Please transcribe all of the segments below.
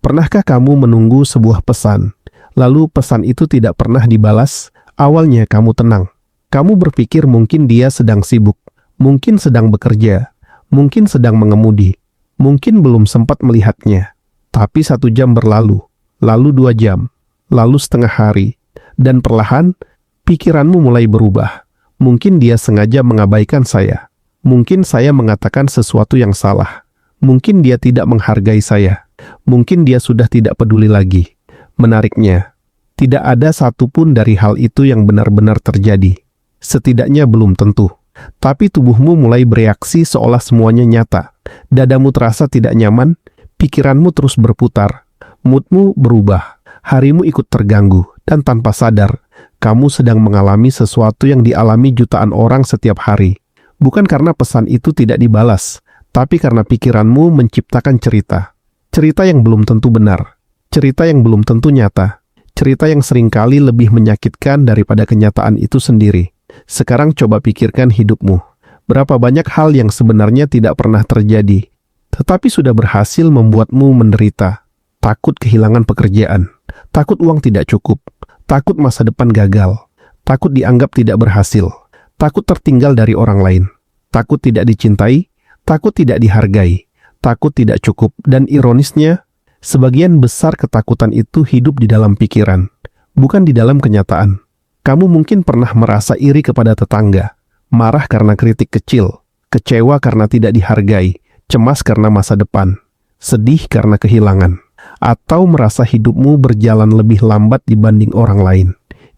Pernahkah kamu menunggu sebuah pesan, lalu pesan itu tidak pernah dibalas? Awalnya kamu tenang. Kamu berpikir mungkin dia sedang sibuk, mungkin sedang bekerja, mungkin sedang mengemudi, mungkin belum sempat melihatnya. Tapi 1 jam berlalu, lalu 2 jam, lalu setengah hari, dan perlahan pikiranmu mulai berubah. Mungkin dia sengaja mengabaikan saya. Mungkin saya mengatakan sesuatu yang salah. Mungkin dia tidak menghargai saya. Mungkin dia sudah tidak peduli lagi. Menariknya, tidak ada satupun dari hal itu yang benar-benar terjadi. Setidaknya belum tentu. Tapi tubuhmu mulai bereaksi seolah semuanya nyata. Dadamu terasa tidak nyaman, pikiranmu terus berputar, moodmu berubah, harimu ikut terganggu, dan tanpa sadar, kamu sedang mengalami sesuatu yang dialami jutaan orang setiap hari. Bukan karena pesan itu tidak dibalas, tapi karena pikiranmu menciptakan cerita. Cerita yang belum tentu benar, cerita yang belum tentu nyata, cerita yang seringkali lebih menyakitkan daripada kenyataan itu sendiri. Sekarang coba pikirkan hidupmu. Berapa banyak hal yang sebenarnya tidak pernah terjadi, tetapi sudah berhasil membuatmu menderita. Takut kehilangan pekerjaan, takut uang tidak cukup, takut masa depan gagal, takut dianggap tidak berhasil, takut tertinggal dari orang lain, takut tidak dicintai, takut tidak dihargai, takut tidak cukup, dan ironisnya, sebagian besar ketakutan itu hidup di dalam pikiran, bukan di dalam kenyataan. Kamu mungkin pernah merasa iri kepada tetangga, marah karena kritik kecil, kecewa karena tidak dihargai, cemas karena masa depan, sedih karena kehilangan, atau merasa hidupmu berjalan lebih lambat dibanding orang lain.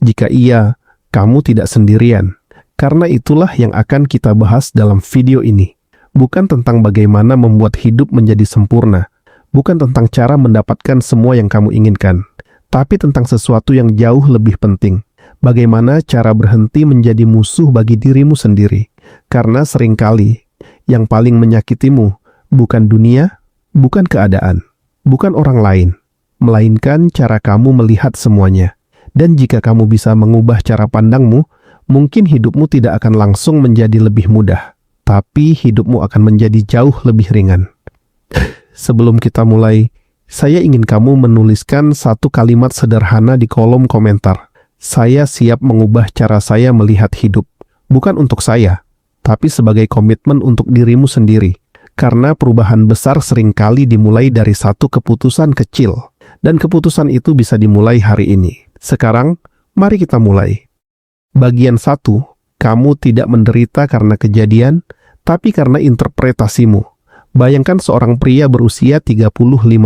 Jika iya, kamu tidak sendirian. Karena itulah yang akan kita bahas dalam video ini. Bukan tentang bagaimana membuat hidup menjadi sempurna, bukan tentang cara mendapatkan semua yang kamu inginkan, tapi tentang sesuatu yang jauh lebih penting. Bagaimana cara berhenti menjadi musuh bagi dirimu sendiri. Karena seringkali yang paling menyakitimu bukan dunia, bukan keadaan, bukan orang lain, melainkan cara kamu melihat semuanya. Dan jika kamu bisa mengubah cara pandangmu, mungkin hidupmu tidak akan langsung menjadi lebih mudah, tapi hidupmu akan menjadi jauh lebih ringan. Sebelum kita mulai, saya ingin kamu menuliskan 1 kalimat sederhana di kolom komentar. Saya siap mengubah cara saya melihat hidup. Bukan untuk saya, tapi sebagai komitmen untuk dirimu sendiri. Karena perubahan besar seringkali dimulai dari 1 keputusan kecil. Dan keputusan itu bisa dimulai hari ini. Sekarang, mari kita mulai. Bagian 1, kamu tidak menderita karena kejadian, tapi karena interpretasimu. Bayangkan seorang pria berusia 35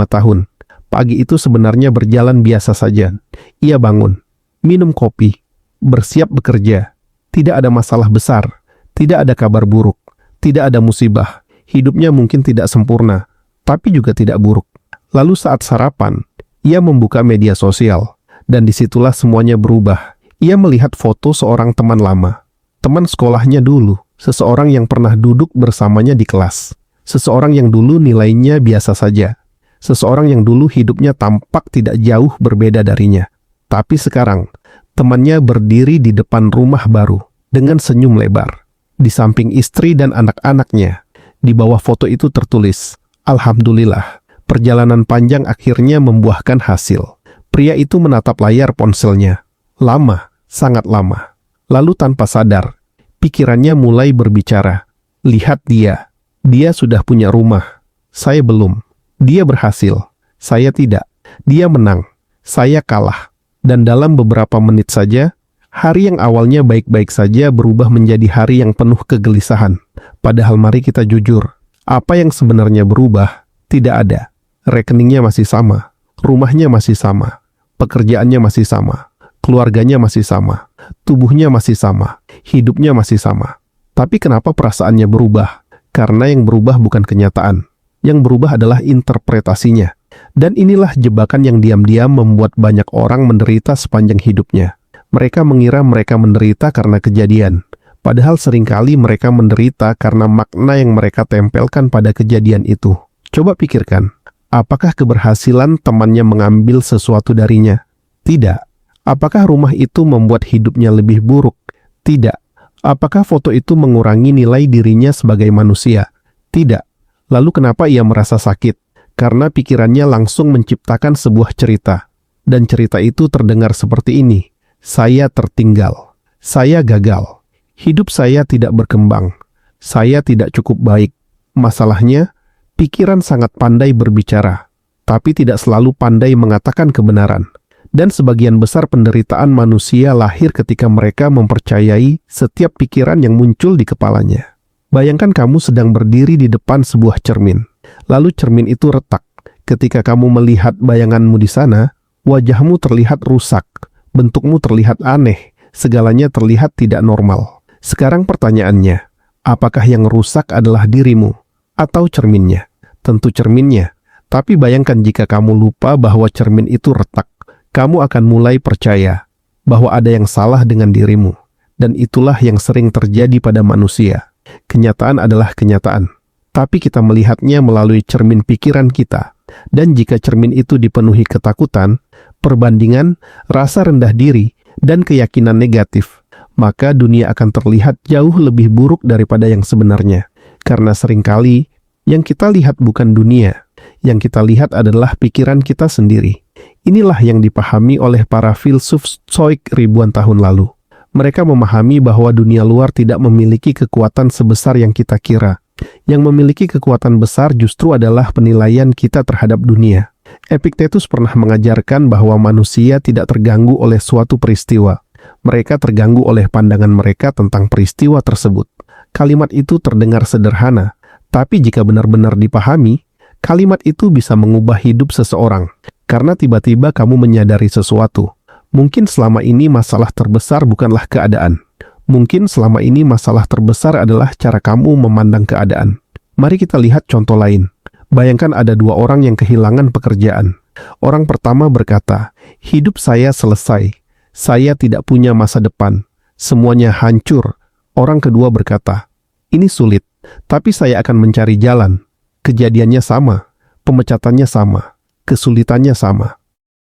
tahun. Pagi itu sebenarnya berjalan biasa saja. Ia bangun, minum kopi, bersiap bekerja. Tidak ada masalah besar, tidak ada kabar buruk, tidak ada musibah. Hidupnya mungkin tidak sempurna, tapi juga tidak buruk. Lalu saat sarapan, ia membuka media sosial, dan disitulah semuanya berubah. Ia melihat foto seorang teman lama, teman sekolahnya dulu, seseorang yang pernah duduk bersamanya di kelas, seseorang yang dulu nilainya biasa saja, seseorang yang dulu hidupnya tampak tidak jauh berbeda darinya. Tapi sekarang, temannya berdiri di depan rumah baru, dengan senyum lebar, di samping istri dan anak-anaknya. Di bawah foto itu tertulis, "Alhamdulillah, perjalanan panjang akhirnya membuahkan hasil." Pria itu menatap layar ponselnya. Lama, sangat lama. Lalu tanpa sadar, pikirannya mulai berbicara. Lihat dia. Dia sudah punya rumah. Saya belum. Dia berhasil. Saya tidak. Dia menang. Saya kalah. Dan dalam beberapa menit saja, hari yang awalnya baik-baik saja berubah menjadi hari yang penuh kegelisahan. Padahal mari kita jujur, apa yang sebenarnya berubah? Tidak ada. Rekeningnya masih sama, rumahnya masih sama, pekerjaannya masih sama, keluarganya masih sama, tubuhnya masih sama, hidupnya masih sama. Tapi kenapa perasaannya berubah? Karena yang berubah bukan kenyataan. Yang berubah adalah interpretasinya. Dan inilah jebakan yang diam-diam membuat banyak orang menderita sepanjang hidupnya. Mereka mengira mereka menderita karena kejadian. Padahal seringkali mereka menderita karena makna yang mereka tempelkan pada kejadian itu. Coba pikirkan, apakah keberhasilan temannya mengambil sesuatu darinya? Tidak. Apakah rumah itu membuat hidupnya lebih buruk? Tidak. Apakah foto itu mengurangi nilai dirinya sebagai manusia? Tidak. Lalu kenapa ia merasa sakit? karena pikirannya langsung menciptakan sebuah cerita. Dan cerita itu terdengar seperti ini, saya tertinggal, saya gagal, hidup saya tidak berkembang, saya tidak cukup baik. Masalahnya, pikiran sangat pandai berbicara, tapi tidak selalu pandai mengatakan kebenaran. Dan sebagian besar penderitaan manusia lahir ketika mereka mempercayai setiap pikiran yang muncul di kepalanya. Bayangkan kamu sedang berdiri di depan sebuah cermin, lalu cermin itu retak. Ketika kamu melihat bayanganmu di sana, wajahmu terlihat rusak, bentukmu terlihat aneh, segalanya terlihat tidak normal. Sekarang pertanyaannya, apakah yang rusak adalah dirimu atau cerminnya? Tentu cerminnya. Tapi bayangkan jika kamu lupa bahwa cermin itu retak, kamu akan mulai percaya bahwa ada yang salah dengan dirimu. Dan itulah yang sering terjadi pada manusia. Kenyataan adalah kenyataan, tapi kita melihatnya melalui cermin pikiran kita. Dan jika cermin itu dipenuhi ketakutan, perbandingan, rasa rendah diri, dan keyakinan negatif, maka dunia akan terlihat jauh lebih buruk daripada yang sebenarnya. Karena seringkali, yang kita lihat bukan dunia, yang kita lihat adalah pikiran kita sendiri. Inilah yang dipahami oleh para filsuf Stoik ribuan tahun lalu. Mereka memahami bahwa dunia luar tidak memiliki kekuatan sebesar yang kita kira. Yang memiliki kekuatan besar justru adalah penilaian kita terhadap dunia. Epictetus pernah mengajarkan bahwa manusia tidak terganggu oleh suatu peristiwa. Mereka terganggu oleh pandangan mereka tentang peristiwa tersebut. Kalimat itu terdengar sederhana, tapi jika benar-benar dipahami, kalimat itu bisa mengubah hidup seseorang. Karena tiba-tiba kamu menyadari sesuatu. Mungkin selama ini masalah terbesar bukanlah keadaan. Mungkin selama ini masalah terbesar adalah cara kamu memandang keadaan. Mari kita lihat contoh lain. Bayangkan ada dua orang yang kehilangan pekerjaan. Orang pertama berkata, hidup saya selesai. Saya tidak punya masa depan. Semuanya hancur. Orang kedua berkata, ini sulit, tapi saya akan mencari jalan. Kejadiannya sama, pemecatannya sama, kesulitannya sama.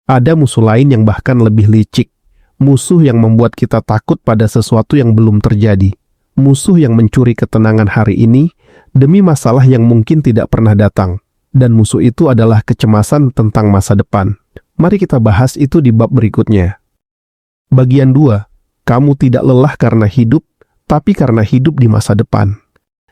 Ada musuh lain yang bahkan lebih licik. Musuh yang membuat kita takut pada sesuatu yang belum terjadi. Musuh yang mencuri ketenangan hari ini demi masalah yang mungkin tidak pernah datang. Dan musuh itu adalah kecemasan tentang masa depan. Mari kita bahas itu di bab berikutnya. Bagian 2. Kamu tidak lelah karena hidup, tapi karena hidup di masa depan.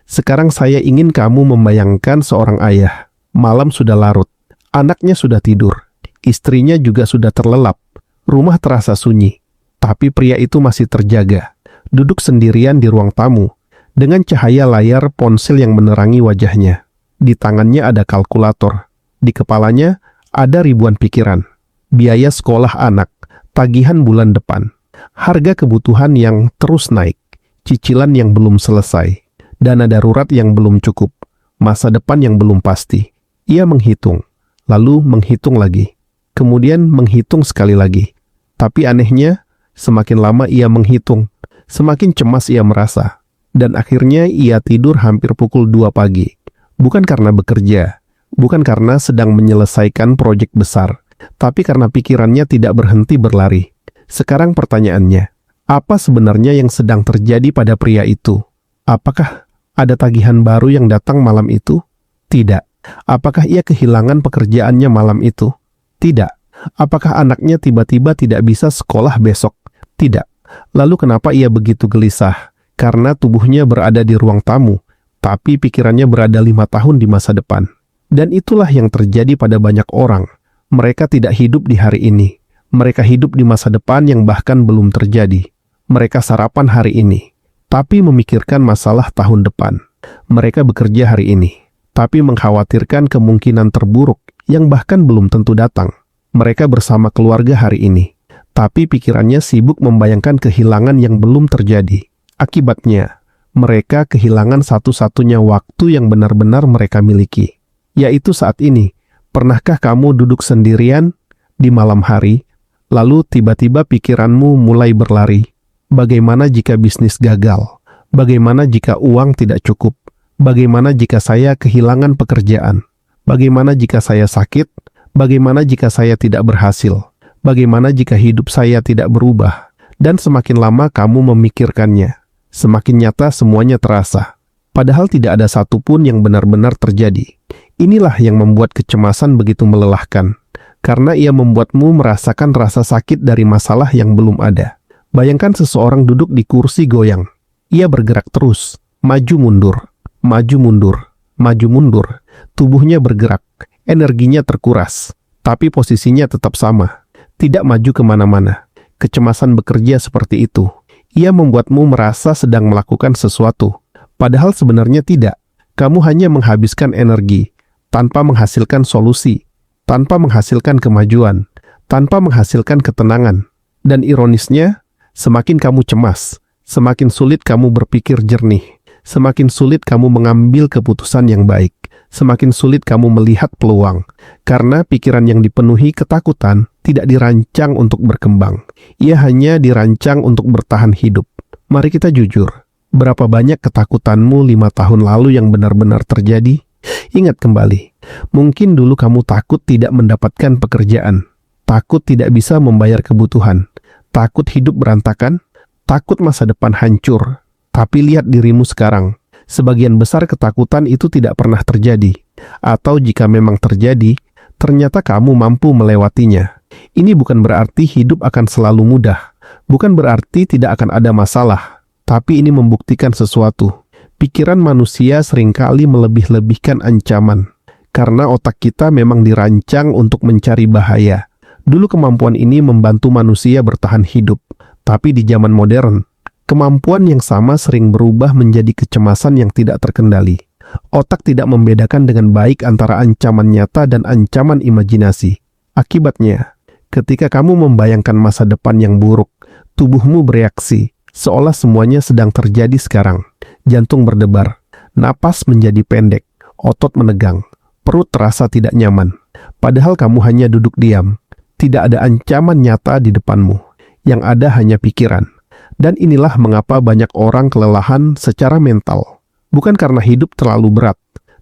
Sekarang saya ingin kamu membayangkan seorang ayah. Malam sudah larut. Anaknya sudah tidur. Istrinya juga sudah terlelap. Rumah terasa sunyi. Tapi pria itu masih terjaga. Duduk sendirian di ruang tamu. Dengan cahaya layar ponsel yang menerangi wajahnya. Di tangannya ada kalkulator. Di kepalanya ada ribuan pikiran. Biaya sekolah anak. Tagihan bulan depan. Harga kebutuhan yang terus naik. Cicilan yang belum selesai. Dana darurat yang belum cukup. Masa depan yang belum pasti. Ia menghitung. Lalu menghitung lagi. Kemudian menghitung sekali lagi. Tapi anehnya, semakin lama ia menghitung, semakin cemas ia merasa. Dan akhirnya ia tidur hampir pukul 2 pagi. Bukan karena bekerja, bukan karena sedang menyelesaikan proyek besar, tapi karena pikirannya tidak berhenti berlari. Sekarang pertanyaannya, apa sebenarnya yang sedang terjadi pada pria itu? Apakah ada tagihan baru yang datang malam itu? Tidak. Apakah ia kehilangan pekerjaannya malam itu? Tidak. Apakah anaknya tiba-tiba tidak bisa sekolah besok? Tidak. Lalu kenapa ia begitu gelisah? Karena tubuhnya berada di ruang tamu, tapi pikirannya berada 5 tahun di masa depan. Dan itulah yang terjadi pada banyak orang. Mereka tidak hidup di hari ini. Mereka hidup di masa depan yang bahkan belum terjadi. Mereka sarapan hari ini, tapi memikirkan masalah tahun depan. Mereka bekerja hari ini, tapi mengkhawatirkan kemungkinan terburuk yang bahkan belum tentu datang. Mereka bersama keluarga hari ini, tapi pikirannya sibuk membayangkan kehilangan yang belum terjadi. Akibatnya, mereka kehilangan satu-satunya waktu yang benar-benar mereka miliki, yaitu saat ini. Pernahkah kamu duduk sendirian di malam hari, lalu tiba-tiba pikiranmu mulai berlari? Bagaimana jika bisnis gagal? Bagaimana jika uang tidak cukup? Bagaimana jika saya kehilangan pekerjaan? Bagaimana jika saya sakit? Bagaimana jika saya tidak berhasil? Bagaimana jika hidup saya tidak berubah? Dan semakin lama kamu memikirkannya, semakin nyata semuanya terasa. Padahal tidak ada satupun yang benar-benar terjadi. Inilah yang membuat kecemasan begitu melelahkan, karena ia membuatmu merasakan rasa sakit dari masalah yang belum ada. Bayangkan seseorang duduk di kursi goyang. Ia bergerak terus, maju mundur, maju mundur, maju mundur. Tubuhnya bergerak, energinya terkuras, tapi posisinya tetap sama, tidak maju kemana-mana. Kecemasan bekerja seperti itu. Ia membuatmu merasa sedang melakukan sesuatu, padahal sebenarnya tidak. Kamu hanya menghabiskan energi, tanpa menghasilkan solusi, tanpa menghasilkan kemajuan, tanpa menghasilkan ketenangan. Dan ironisnya, semakin kamu cemas, semakin sulit kamu berpikir jernih, semakin sulit kamu mengambil keputusan yang baik, semakin sulit kamu melihat peluang, karena pikiran yang dipenuhi ketakutan tidak dirancang untuk berkembang. Ia hanya dirancang untuk bertahan hidup. Mari kita jujur, berapa banyak ketakutanmu 5 tahun lalu yang benar-benar terjadi? Ingat kembali, mungkin dulu kamu takut tidak mendapatkan pekerjaan, takut tidak bisa membayar kebutuhan, takut hidup berantakan, takut masa depan hancur. Tapi lihat dirimu sekarang, sebagian besar ketakutan itu tidak pernah terjadi. Atau jika memang terjadi, ternyata kamu mampu melewatinya. Ini bukan berarti hidup akan selalu mudah, bukan berarti tidak akan ada masalah, tapi ini membuktikan sesuatu. Pikiran manusia seringkali melebih-lebihkan ancaman, karena otak kita memang dirancang untuk mencari bahaya. Dulu kemampuan ini membantu manusia bertahan hidup, tapi di zaman modern, kemampuan yang sama sering berubah menjadi kecemasan yang tidak terkendali. Otak tidak membedakan dengan baik antara ancaman nyata dan ancaman imajinasi. Akibatnya, ketika kamu membayangkan masa depan yang buruk, tubuhmu bereaksi, seolah semuanya sedang terjadi sekarang. Jantung berdebar, napas menjadi pendek, otot menegang, perut terasa tidak nyaman. Padahal kamu hanya duduk diam. Tidak ada ancaman nyata di depanmu. Yang ada hanya pikiran. Dan inilah mengapa banyak orang kelelahan secara mental. Bukan karena hidup terlalu berat,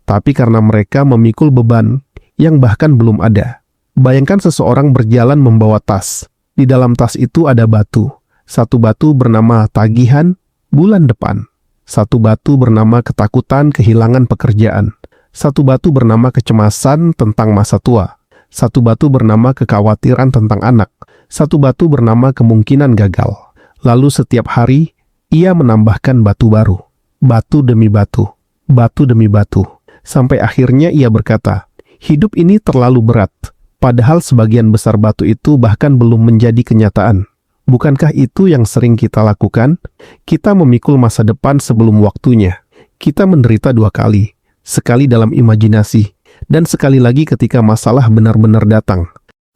tapi karena mereka memikul beban yang bahkan belum ada. Bayangkan seseorang berjalan membawa tas. Di dalam tas itu ada batu. Satu batu bernama tagihan bulan depan. Satu batu bernama ketakutan kehilangan pekerjaan. Satu batu bernama kecemasan tentang masa tua. Satu batu bernama kekhawatiran tentang anak. Satu batu bernama kemungkinan gagal. Lalu setiap hari, ia menambahkan batu baru. Batu demi batu. Batu demi batu. Sampai akhirnya ia berkata, hidup ini terlalu berat. Padahal sebagian besar batu itu bahkan belum menjadi kenyataan. Bukankah itu yang sering kita lakukan? Kita memikul masa depan sebelum waktunya. Kita menderita 2 kali. Sekali dalam imajinasi, dan sekali lagi ketika masalah benar-benar datang.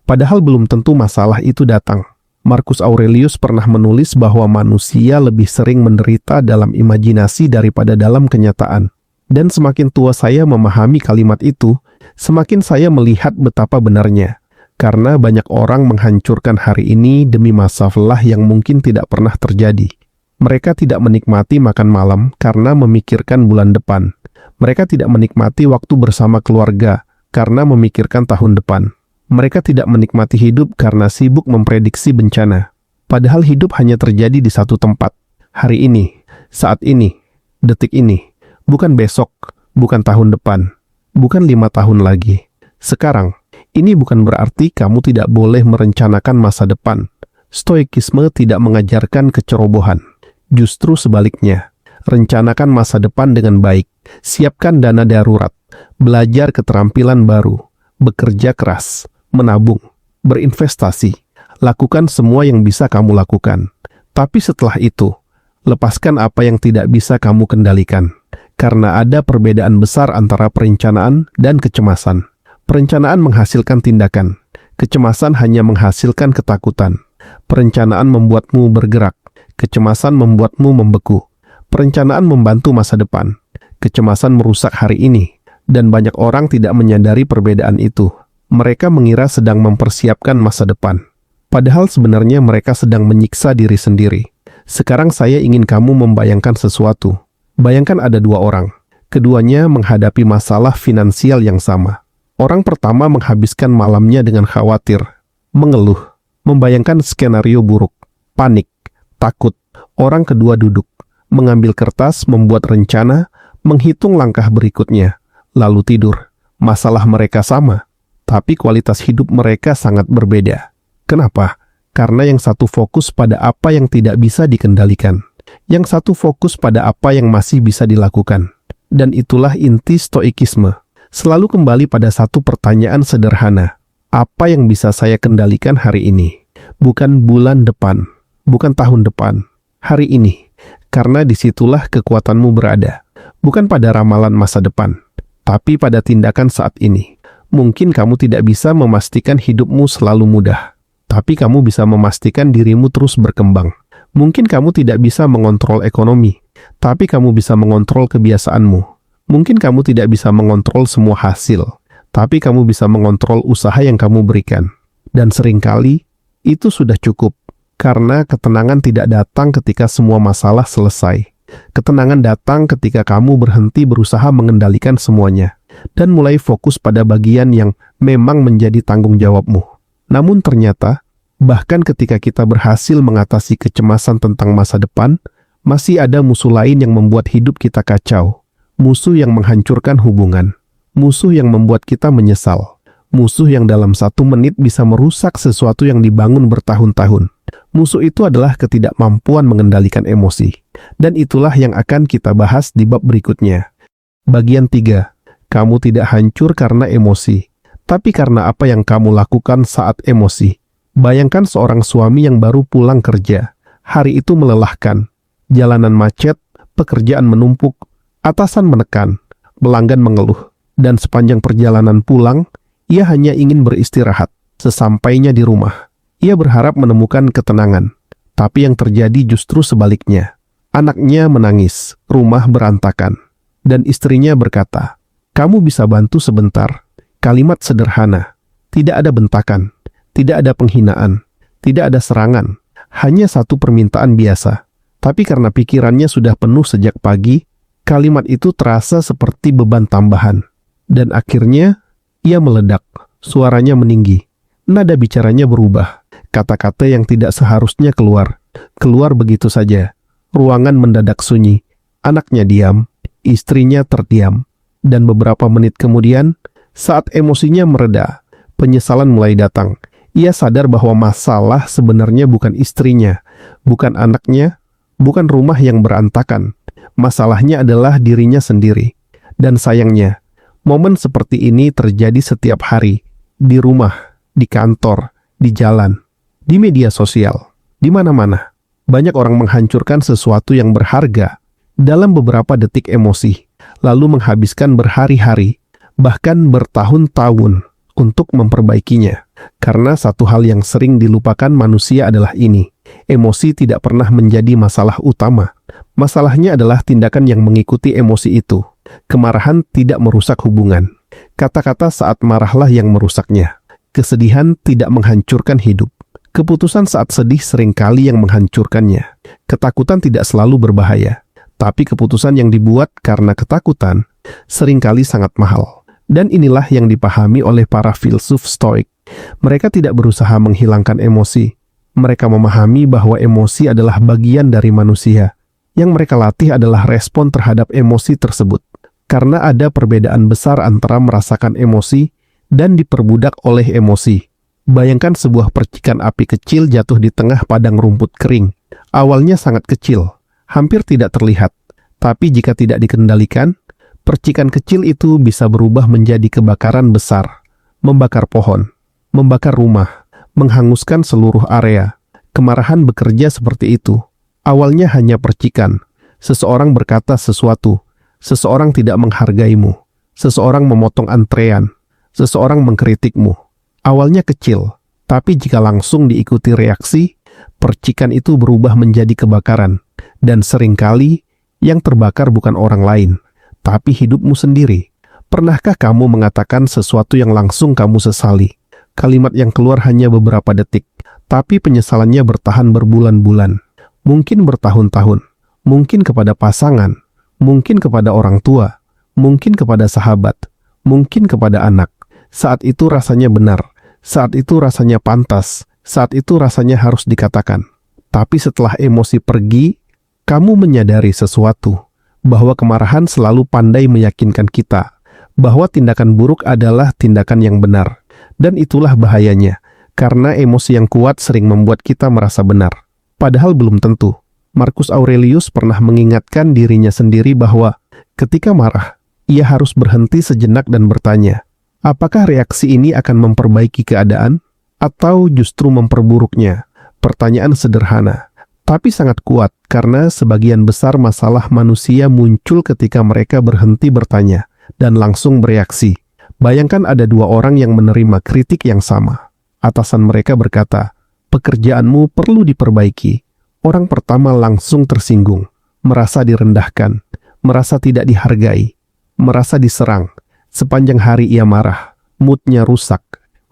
Padahal belum tentu masalah itu datang. Marcus Aurelius pernah menulis bahwa manusia lebih sering menderita dalam imajinasi daripada dalam kenyataan. Dan semakin tua saya memahami kalimat itu, semakin saya melihat betapa benarnya. Karena banyak orang menghancurkan hari ini demi masalah yang mungkin tidak pernah terjadi. Mereka tidak menikmati makan malam karena memikirkan bulan depan. Mereka tidak menikmati waktu bersama keluarga karena memikirkan tahun depan. Mereka tidak menikmati hidup karena sibuk memprediksi bencana. Padahal hidup hanya terjadi di satu tempat. Hari ini, saat ini, detik ini. Bukan besok, bukan tahun depan, bukan 5 tahun lagi. Sekarang. Ini bukan berarti kamu tidak boleh merencanakan masa depan. Stoikisme tidak mengajarkan kecerobohan. Justru sebaliknya, rencanakan masa depan dengan baik. Siapkan dana darurat, belajar keterampilan baru, bekerja keras, menabung, berinvestasi. Lakukan semua yang bisa kamu lakukan. Tapi setelah itu, lepaskan apa yang tidak bisa kamu kendalikan. Karena ada perbedaan besar antara perencanaan dan kecemasan. Perencanaan menghasilkan tindakan. Kecemasan hanya menghasilkan ketakutan. Perencanaan membuatmu bergerak. Kecemasan membuatmu membeku. Perencanaan membantu masa depan. Kecemasan merusak hari ini. Dan banyak orang tidak menyadari perbedaan itu. Mereka mengira sedang mempersiapkan masa depan. Padahal sebenarnya mereka sedang menyiksa diri sendiri. Sekarang saya ingin kamu membayangkan sesuatu. Bayangkan ada 2 orang. Keduanya menghadapi masalah finansial yang sama. Orang pertama menghabiskan malamnya dengan khawatir, mengeluh, membayangkan skenario buruk, panik, takut. Orang kedua duduk, mengambil kertas, membuat rencana, menghitung langkah berikutnya, lalu tidur. Masalah mereka sama, tapi kualitas hidup mereka sangat berbeda. Kenapa? Karena yang satu fokus pada apa yang tidak bisa dikendalikan. Yang satu fokus pada apa yang masih bisa dilakukan. Dan itulah inti stoikisme. Selalu kembali pada satu pertanyaan sederhana. Apa yang bisa saya kendalikan hari ini? Bukan bulan depan, bukan tahun depan, hari ini. Karena disitulah kekuatanmu berada. Bukan pada ramalan masa depan, tapi pada tindakan saat ini. Mungkin kamu tidak bisa memastikan hidupmu selalu mudah, tapi kamu bisa memastikan dirimu terus berkembang. Mungkin kamu tidak bisa mengontrol ekonomi, tapi kamu bisa mengontrol kebiasaanmu. Mungkin kamu tidak bisa mengontrol semua hasil, tapi kamu bisa mengontrol usaha yang kamu berikan. Dan seringkali, itu sudah cukup, karena ketenangan tidak datang ketika semua masalah selesai. Ketenangan datang ketika kamu berhenti berusaha mengendalikan semuanya, dan mulai fokus pada bagian yang memang menjadi tanggung jawabmu. Namun ternyata, bahkan ketika kita berhasil mengatasi kecemasan tentang masa depan, masih ada musuh lain yang membuat hidup kita kacau. Musuh yang menghancurkan hubungan. Musuh yang membuat kita menyesal. Musuh yang dalam 1 menit bisa merusak sesuatu yang dibangun bertahun-tahun. Musuh itu adalah ketidakmampuan mengendalikan emosi. Dan itulah yang akan kita bahas di bab berikutnya. Bagian 3. Kamu tidak hancur karena emosi, tapi karena apa yang kamu lakukan saat emosi. Bayangkan seorang suami yang baru pulang kerja. Hari itu melelahkan. Jalanan macet, pekerjaan menumpuk, atasan menekan, pelanggan mengeluh. Dan sepanjang perjalanan pulang, ia hanya ingin beristirahat. Sesampainya di rumah, ia berharap menemukan ketenangan. Tapi yang terjadi justru sebaliknya. Anaknya menangis, rumah berantakan. Dan istrinya berkata, "Kamu bisa bantu sebentar." Kalimat sederhana. Tidak ada bentakan, tidak ada penghinaan, tidak ada serangan. Hanya satu permintaan biasa. Tapi karena pikirannya sudah penuh sejak pagi, kalimat itu terasa seperti beban tambahan. Dan akhirnya, ia meledak. Suaranya meninggi. Nada bicaranya berubah. Kata-kata yang tidak seharusnya keluar begitu saja. Ruangan mendadak sunyi. Anaknya diam, istrinya terdiam. Dan beberapa menit kemudian, saat emosinya mereda, penyesalan mulai datang. Ia sadar bahwa masalah sebenarnya bukan istrinya, bukan anaknya, bukan rumah yang berantakan. Masalahnya adalah dirinya sendiri. Dan sayangnya, momen seperti ini terjadi setiap hari. Di rumah, di kantor, di jalan, di media sosial, di mana-mana. Banyak orang menghancurkan sesuatu yang berharga dalam beberapa detik emosi, lalu menghabiskan berhari-hari, bahkan bertahun-tahun untuk memperbaikinya. Karena satu hal yang sering dilupakan manusia adalah ini. Emosi tidak pernah menjadi masalah utama. Masalahnya adalah tindakan yang mengikuti emosi itu. Kemarahan tidak merusak hubungan. Kata-kata saat marahlah yang merusaknya. Kesedihan tidak menghancurkan hidup. Keputusan saat sedih seringkali yang menghancurkannya. Ketakutan tidak selalu berbahaya, tapi keputusan yang dibuat karena ketakutan seringkali sangat mahal. Dan inilah yang dipahami oleh para filsuf Stoik. Mereka tidak berusaha menghilangkan emosi. Mereka memahami bahwa emosi adalah bagian dari manusia. Yang mereka latih adalah respon terhadap emosi tersebut. Karena ada perbedaan besar antara merasakan emosi dan diperbudak oleh emosi. Bayangkan sebuah percikan api kecil jatuh di tengah padang rumput kering. Awalnya sangat kecil, hampir tidak terlihat. Tapi jika tidak dikendalikan, percikan kecil itu bisa berubah menjadi kebakaran besar. Membakar pohon, membakar rumah, menghanguskan seluruh area. Kemarahan bekerja seperti itu. Awalnya hanya percikan. Seseorang berkata sesuatu. Seseorang tidak menghargaimu. Seseorang memotong antrean. Seseorang mengkritikmu. Awalnya kecil, tapi jika langsung diikuti reaksi, percikan itu berubah menjadi kebakaran. Dan seringkali, yang terbakar bukan orang lain, tapi hidupmu sendiri. Pernahkah kamu mengatakan sesuatu yang langsung kamu sesali? Kalimat yang keluar hanya beberapa detik, tapi penyesalannya bertahan berbulan-bulan. Mungkin bertahun-tahun. Mungkin kepada pasangan. Mungkin kepada orang tua. Mungkin kepada sahabat. Mungkin kepada anak. Saat itu rasanya benar, saat itu rasanya pantas, saat itu rasanya harus dikatakan. Tapi setelah emosi pergi, kamu menyadari sesuatu bahwa kemarahan selalu pandai meyakinkan kita bahwa tindakan buruk adalah tindakan yang benar. Dan itulah bahayanya, karena emosi yang kuat sering membuat kita merasa benar. Padahal belum tentu. Marcus Aurelius pernah mengingatkan dirinya sendiri bahwa ketika marah, ia harus berhenti sejenak dan bertanya, apakah reaksi ini akan memperbaiki keadaan atau justru memperburuknya? Pertanyaan sederhana, tapi sangat kuat karena sebagian besar masalah manusia muncul ketika mereka berhenti bertanya dan langsung bereaksi. Bayangkan ada dua orang yang menerima kritik yang sama. Atasan mereka berkata, pekerjaanmu perlu diperbaiki. Orang pertama langsung tersinggung, merasa direndahkan, merasa tidak dihargai, merasa diserang. Sepanjang hari ia marah, moodnya rusak,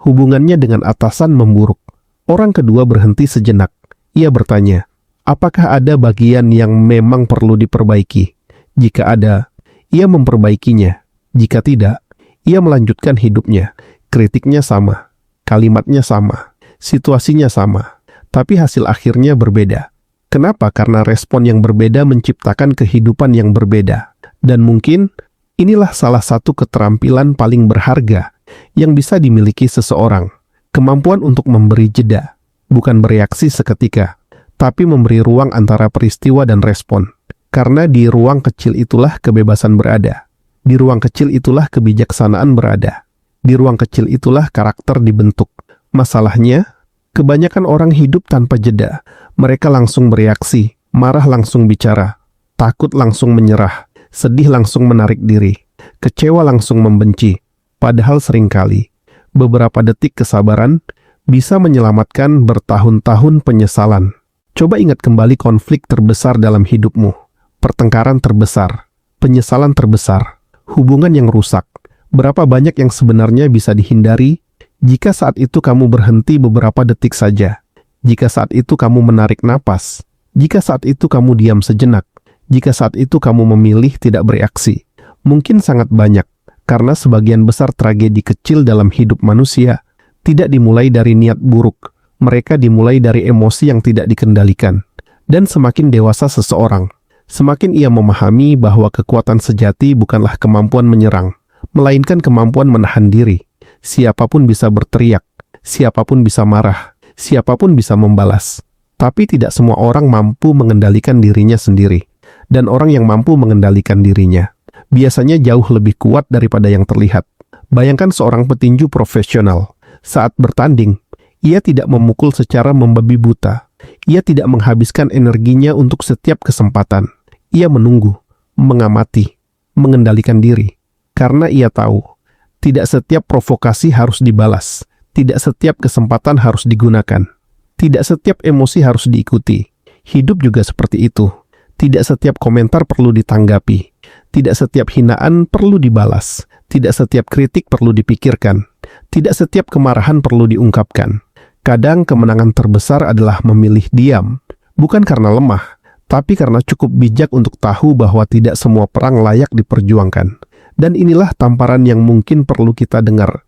hubungannya dengan atasan memburuk. Orang kedua berhenti sejenak. Ia bertanya, apakah ada bagian yang memang perlu diperbaiki? Jika ada, ia memperbaikinya. Jika tidak, ia melanjutkan hidupnya. Kritiknya sama, kalimatnya sama, situasinya sama, tapi hasil akhirnya berbeda. Kenapa? Karena respon yang berbeda menciptakan kehidupan yang berbeda. Dan mungkin inilah salah satu keterampilan paling berharga yang bisa dimiliki seseorang. Kemampuan untuk memberi jeda, bukan bereaksi seketika, tapi memberi ruang antara peristiwa dan respon. Karena di ruang kecil itulah kebebasan berada. Di ruang kecil itulah kebijaksanaan berada. Di ruang kecil itulah karakter dibentuk. Masalahnya, kebanyakan orang hidup tanpa jeda. Mereka langsung bereaksi, marah langsung bicara, takut langsung menyerah, sedih langsung menarik diri, kecewa langsung membenci. Padahal seringkali, beberapa detik kesabaran bisa menyelamatkan bertahun-tahun penyesalan. Coba ingat kembali konflik terbesar dalam hidupmu, pertengkaran terbesar, penyesalan terbesar, hubungan yang rusak. Berapa banyak yang sebenarnya bisa dihindari jika saat itu kamu berhenti beberapa detik saja, jika saat itu kamu menarik napas, jika saat itu kamu diam sejenak, jika saat itu kamu memilih tidak bereaksi. Mungkin sangat banyak, karena sebagian besar tragedi kecil dalam hidup manusia tidak dimulai dari niat buruk, mereka dimulai dari emosi yang tidak dikendalikan. Dan semakin dewasa seseorang, semakin ia memahami bahwa kekuatan sejati bukanlah kemampuan menyerang, melainkan kemampuan menahan diri. Siapapun bisa berteriak, siapapun bisa marah, siapapun bisa membalas. Tapi tidak semua orang mampu mengendalikan dirinya sendiri. Dan orang yang mampu mengendalikan dirinya biasanya jauh lebih kuat daripada yang terlihat. Bayangkan seorang petinju profesional. Saat bertanding, ia tidak memukul secara membabi buta. Ia tidak menghabiskan energinya untuk setiap kesempatan. Ia menunggu, mengamati, mengendalikan diri. Karena ia tahu, tidak setiap provokasi harus dibalas. Tidak setiap kesempatan harus digunakan. Tidak setiap emosi harus diikuti. Hidup juga seperti itu. Tidak setiap komentar perlu ditanggapi. Tidak setiap hinaan perlu dibalas. Tidak setiap kritik perlu dipikirkan. Tidak setiap kemarahan perlu diungkapkan. Kadang kemenangan terbesar adalah memilih diam. Bukan karena lemah, tapi karena cukup bijak untuk tahu bahwa tidak semua perang layak diperjuangkan. Dan inilah tamparan yang mungkin perlu kita dengar.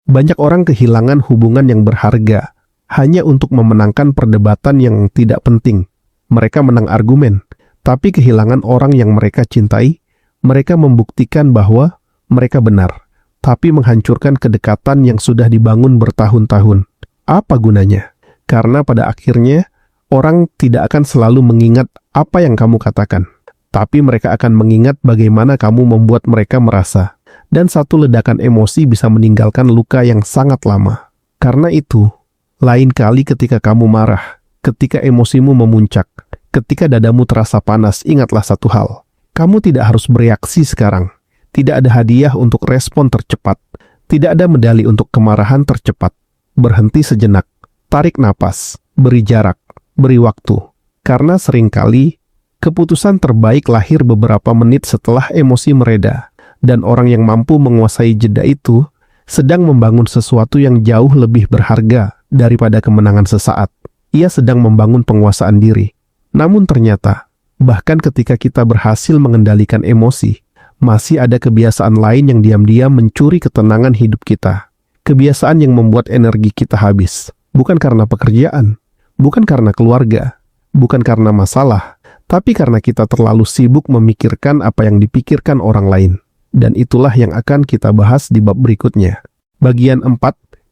Banyak orang kehilangan hubungan yang berharga hanya untuk memenangkan perdebatan yang tidak penting. Mereka menang argumen, tapi kehilangan orang yang mereka cintai. Mereka membuktikan bahwa mereka benar, tapi menghancurkan kedekatan yang sudah dibangun bertahun-tahun. Apa gunanya? Karena pada akhirnya, orang tidak akan selalu mengingat apa yang kamu katakan, tapi mereka akan mengingat bagaimana kamu membuat mereka merasa. Dan satu ledakan emosi bisa meninggalkan luka yang sangat lama. Karena itu, lain kali ketika kamu marah, ketika emosimu memuncak, ketika dadamu terasa panas, ingatlah satu hal. Kamu tidak harus bereaksi sekarang. Tidak ada hadiah untuk respon tercepat. Tidak ada medali untuk kemarahan tercepat. Berhenti sejenak, tarik napas, beri jarak, beri waktu. Karena seringkali, keputusan terbaik lahir beberapa menit setelah emosi mereda. Dan orang yang mampu menguasai jeda itu sedang membangun sesuatu yang jauh lebih berharga daripada kemenangan sesaat. Ia sedang membangun penguasaan diri. Namun ternyata, bahkan ketika kita berhasil mengendalikan emosi, masih ada kebiasaan lain yang diam-diam mencuri ketenangan hidup kita. Kebiasaan yang membuat energi kita habis. Bukan karena pekerjaan, bukan karena keluarga, bukan karena masalah, tapi karena kita terlalu sibuk memikirkan apa yang dipikirkan orang lain. Dan itulah yang akan kita bahas di bab berikutnya. Bagian 4,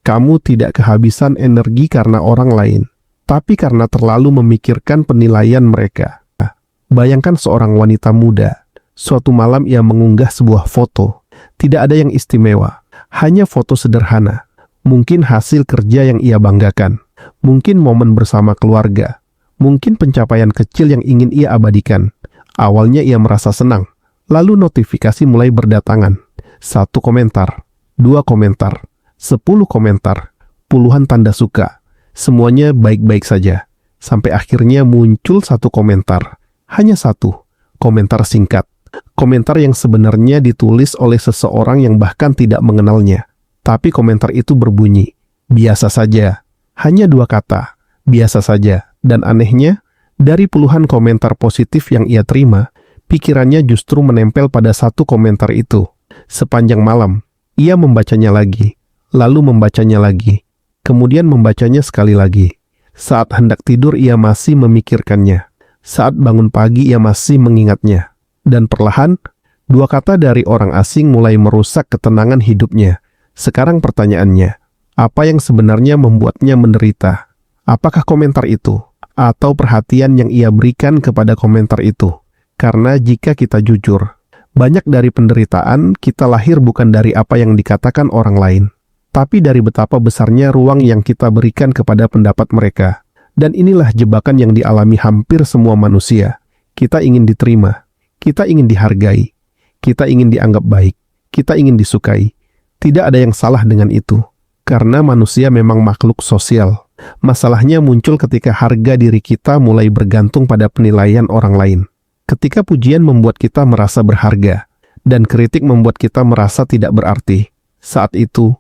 kamu tidak kehabisan energi karena orang lain, tapi karena terlalu memikirkan penilaian mereka. Bayangkan seorang wanita muda. Suatu malam ia mengunggah sebuah foto. Tidak ada yang istimewa, hanya foto sederhana. Mungkin hasil kerja yang ia banggakan, mungkin momen bersama keluarga, mungkin pencapaian kecil yang ingin ia abadikan. Awalnya ia merasa senang, lalu notifikasi mulai berdatangan. 1 komentar, 2 komentar, 10 komentar, puluhan tanda suka. Semuanya baik-baik saja. Sampai akhirnya muncul 1 komentar. Hanya 1 komentar singkat. Komentar yang sebenarnya ditulis oleh seseorang yang bahkan tidak mengenalnya. Tapi komentar itu berbunyi, biasa saja. Hanya 2 kata, biasa saja. Dan anehnya, dari puluhan komentar positif yang ia terima, pikirannya justru menempel pada 1 komentar itu. Sepanjang malam, ia membacanya lagi, lalu membacanya lagi, kemudian membacanya sekali lagi. Saat hendak tidur ia masih memikirkannya. Saat bangun pagi ia masih mengingatnya. Dan perlahan, 2 kata dari orang asing mulai merusak ketenangan hidupnya. Sekarang pertanyaannya, apa yang sebenarnya membuatnya menderita? Apakah komentar itu? Atau perhatian yang ia berikan kepada komentar itu? Karena jika kita jujur, banyak dari penderitaan kita lahir bukan dari apa yang dikatakan orang lain, tapi dari betapa besarnya ruang yang kita berikan kepada pendapat mereka. Dan inilah jebakan yang dialami hampir semua manusia. Kita ingin diterima, kita ingin dihargai, kita ingin dianggap baik, kita ingin disukai. Tidak ada yang salah dengan itu, karena manusia memang makhluk sosial. Masalahnya muncul ketika harga diri kita mulai bergantung pada penilaian orang lain. Ketika pujian membuat kita merasa berharga, dan kritik membuat kita merasa tidak berarti. Saat itu,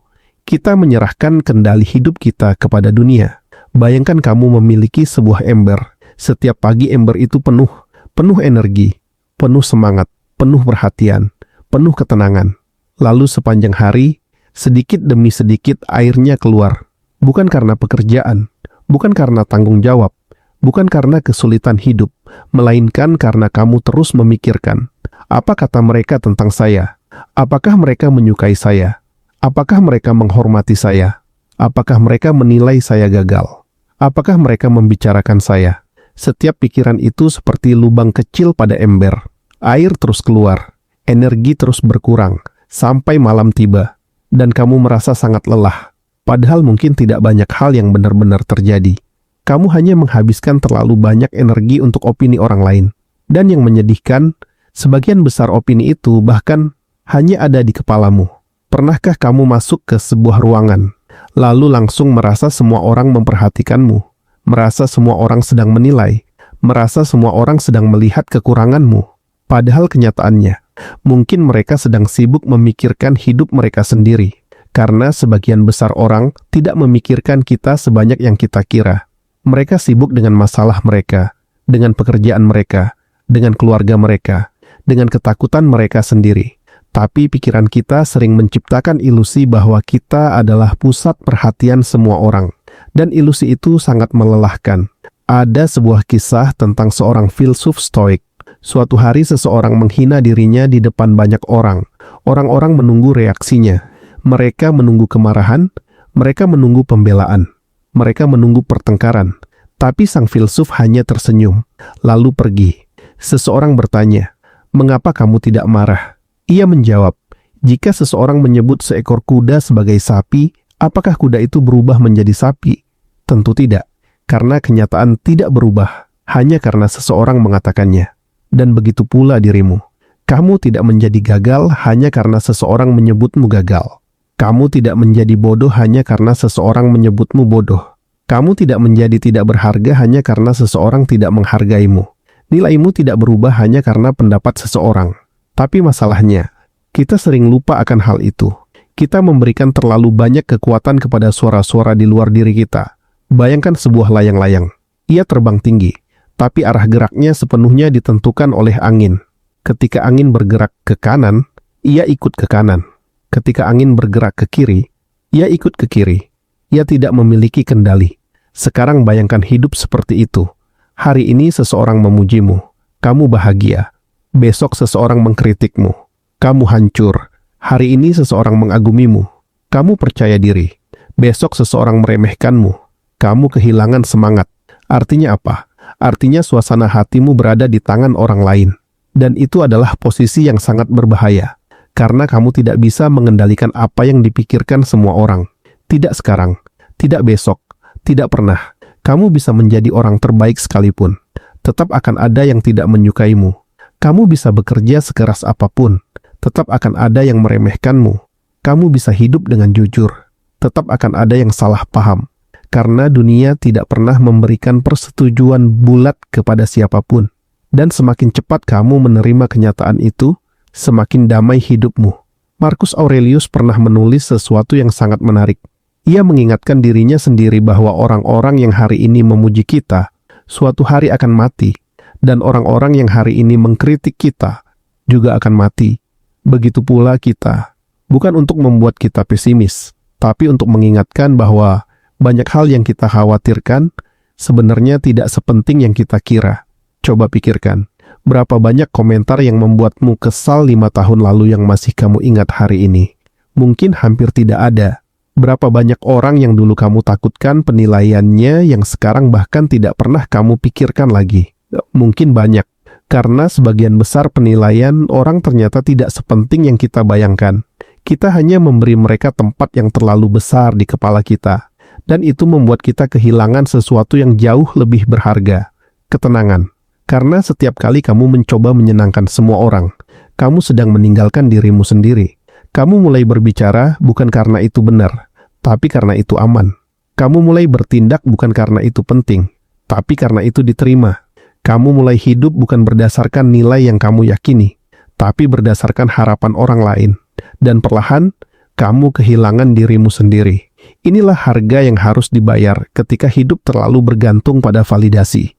kita menyerahkan kendali hidup kita kepada dunia. Bayangkan kamu memiliki sebuah ember. Setiap pagi ember itu penuh energi, penuh semangat, penuh perhatian, penuh ketenangan. Lalu sepanjang hari, sedikit demi sedikit airnya keluar. Bukan karena pekerjaan, bukan karena tanggung jawab, bukan karena kesulitan hidup, melainkan karena kamu terus memikirkan, apa kata mereka tentang saya? Apakah mereka menyukai saya? Apakah mereka menghormati saya? Apakah mereka menilai saya gagal? Apakah mereka membicarakan saya? Setiap pikiran itu seperti lubang kecil pada ember. Air terus keluar, energi terus berkurang, sampai malam tiba, dan kamu merasa sangat lelah. Padahal mungkin tidak banyak hal yang benar-benar terjadi. Kamu hanya menghabiskan terlalu banyak energi untuk opini orang lain. Dan yang menyedihkan, sebagian besar opini itu bahkan hanya ada di kepalamu. Pernahkah kamu masuk ke sebuah ruangan, lalu langsung merasa semua orang memperhatikanmu, merasa semua orang sedang menilai, merasa semua orang sedang melihat kekuranganmu? Padahal kenyataannya, mungkin mereka sedang sibuk memikirkan hidup mereka sendiri. Karena sebagian besar orang tidak memikirkan kita sebanyak yang kita kira. Mereka sibuk dengan masalah mereka, dengan pekerjaan mereka, dengan keluarga mereka, dengan ketakutan mereka sendiri. Tapi pikiran kita sering menciptakan ilusi bahwa kita adalah pusat perhatian semua orang. Dan ilusi itu sangat melelahkan. Ada sebuah kisah tentang seorang filsuf Stoik. Suatu hari seseorang menghina dirinya di depan banyak orang. Orang-orang menunggu reaksinya. Mereka menunggu kemarahan, mereka menunggu pembelaan, mereka menunggu pertengkaran. Tapi sang filsuf hanya tersenyum, lalu pergi. Seseorang bertanya, "Mengapa kamu tidak marah?" Ia menjawab, "Jika seseorang menyebut seekor kuda sebagai sapi, apakah kuda itu berubah menjadi sapi? Tentu tidak, karena kenyataan tidak berubah, hanya karena seseorang mengatakannya. Dan begitu pula dirimu. Kamu tidak menjadi gagal hanya karena seseorang menyebutmu gagal. Kamu tidak menjadi bodoh hanya karena seseorang menyebutmu bodoh. Kamu tidak menjadi tidak berharga hanya karena seseorang tidak menghargaimu. Nilaimu tidak berubah hanya karena pendapat seseorang." Tapi masalahnya, kita sering lupa akan hal itu. Kita memberikan terlalu banyak kekuatan kepada suara-suara di luar diri kita. Bayangkan sebuah layang-layang. Ia terbang tinggi, tapi arah geraknya sepenuhnya ditentukan oleh angin. Ketika angin bergerak ke kanan, ia ikut ke kanan. Ketika angin bergerak ke kiri, ia ikut ke kiri. Ia tidak memiliki kendali. Sekarang bayangkan hidup seperti itu. Hari ini seseorang memujimu, kamu bahagia. Besok seseorang mengkritikmu, kamu hancur. Hari ini seseorang mengagumimu, kamu percaya diri. Besok seseorang meremehkanmu, kamu kehilangan semangat. Artinya apa? Artinya suasana hatimu berada di tangan orang lain. Dan itu adalah posisi yang sangat berbahaya. Karena kamu tidak bisa mengendalikan apa yang dipikirkan semua orang. Tidak sekarang, tidak besok, tidak pernah. Kamu bisa menjadi orang terbaik sekalipun. Tetap akan ada yang tidak menyukaimu. Kamu bisa bekerja sekeras apapun. Tetap akan ada yang meremehkanmu. Kamu bisa hidup dengan jujur. Tetap akan ada yang salah paham. Karena dunia tidak pernah memberikan persetujuan bulat kepada siapapun. Dan semakin cepat kamu menerima kenyataan itu, semakin damai hidupmu. Marcus Aurelius pernah menulis sesuatu yang sangat menarik. Ia mengingatkan dirinya sendiri bahwa orang-orang yang hari ini memuji kita, suatu hari akan mati. Dan orang-orang yang hari ini mengkritik kita, juga akan mati. Begitu pula kita. Bukan untuk membuat kita pesimis, tapi untuk mengingatkan bahwa banyak hal yang kita khawatirkan sebenarnya tidak sepenting yang kita kira. Coba pikirkan. Berapa banyak komentar yang membuatmu kesal 5 tahun lalu yang masih kamu ingat hari ini? Mungkin hampir tidak ada. Berapa banyak orang yang dulu kamu takutkan penilaiannya yang sekarang bahkan tidak pernah kamu pikirkan lagi? Mungkin banyak. Karena sebagian besar penilaian orang ternyata tidak sepenting yang kita bayangkan. Kita hanya memberi mereka tempat yang terlalu besar di kepala kita. Dan itu membuat kita kehilangan sesuatu yang jauh lebih berharga. Ketenangan. Karena setiap kali kamu mencoba menyenangkan semua orang, kamu sedang meninggalkan dirimu sendiri. Kamu mulai berbicara bukan karena itu benar, tapi karena itu aman. Kamu mulai bertindak bukan karena itu penting, tapi karena itu diterima. Kamu mulai hidup bukan berdasarkan nilai yang kamu yakini, tapi berdasarkan harapan orang lain. Dan perlahan, kamu kehilangan dirimu sendiri. Inilah harga yang harus dibayar ketika hidup terlalu bergantung pada validasi.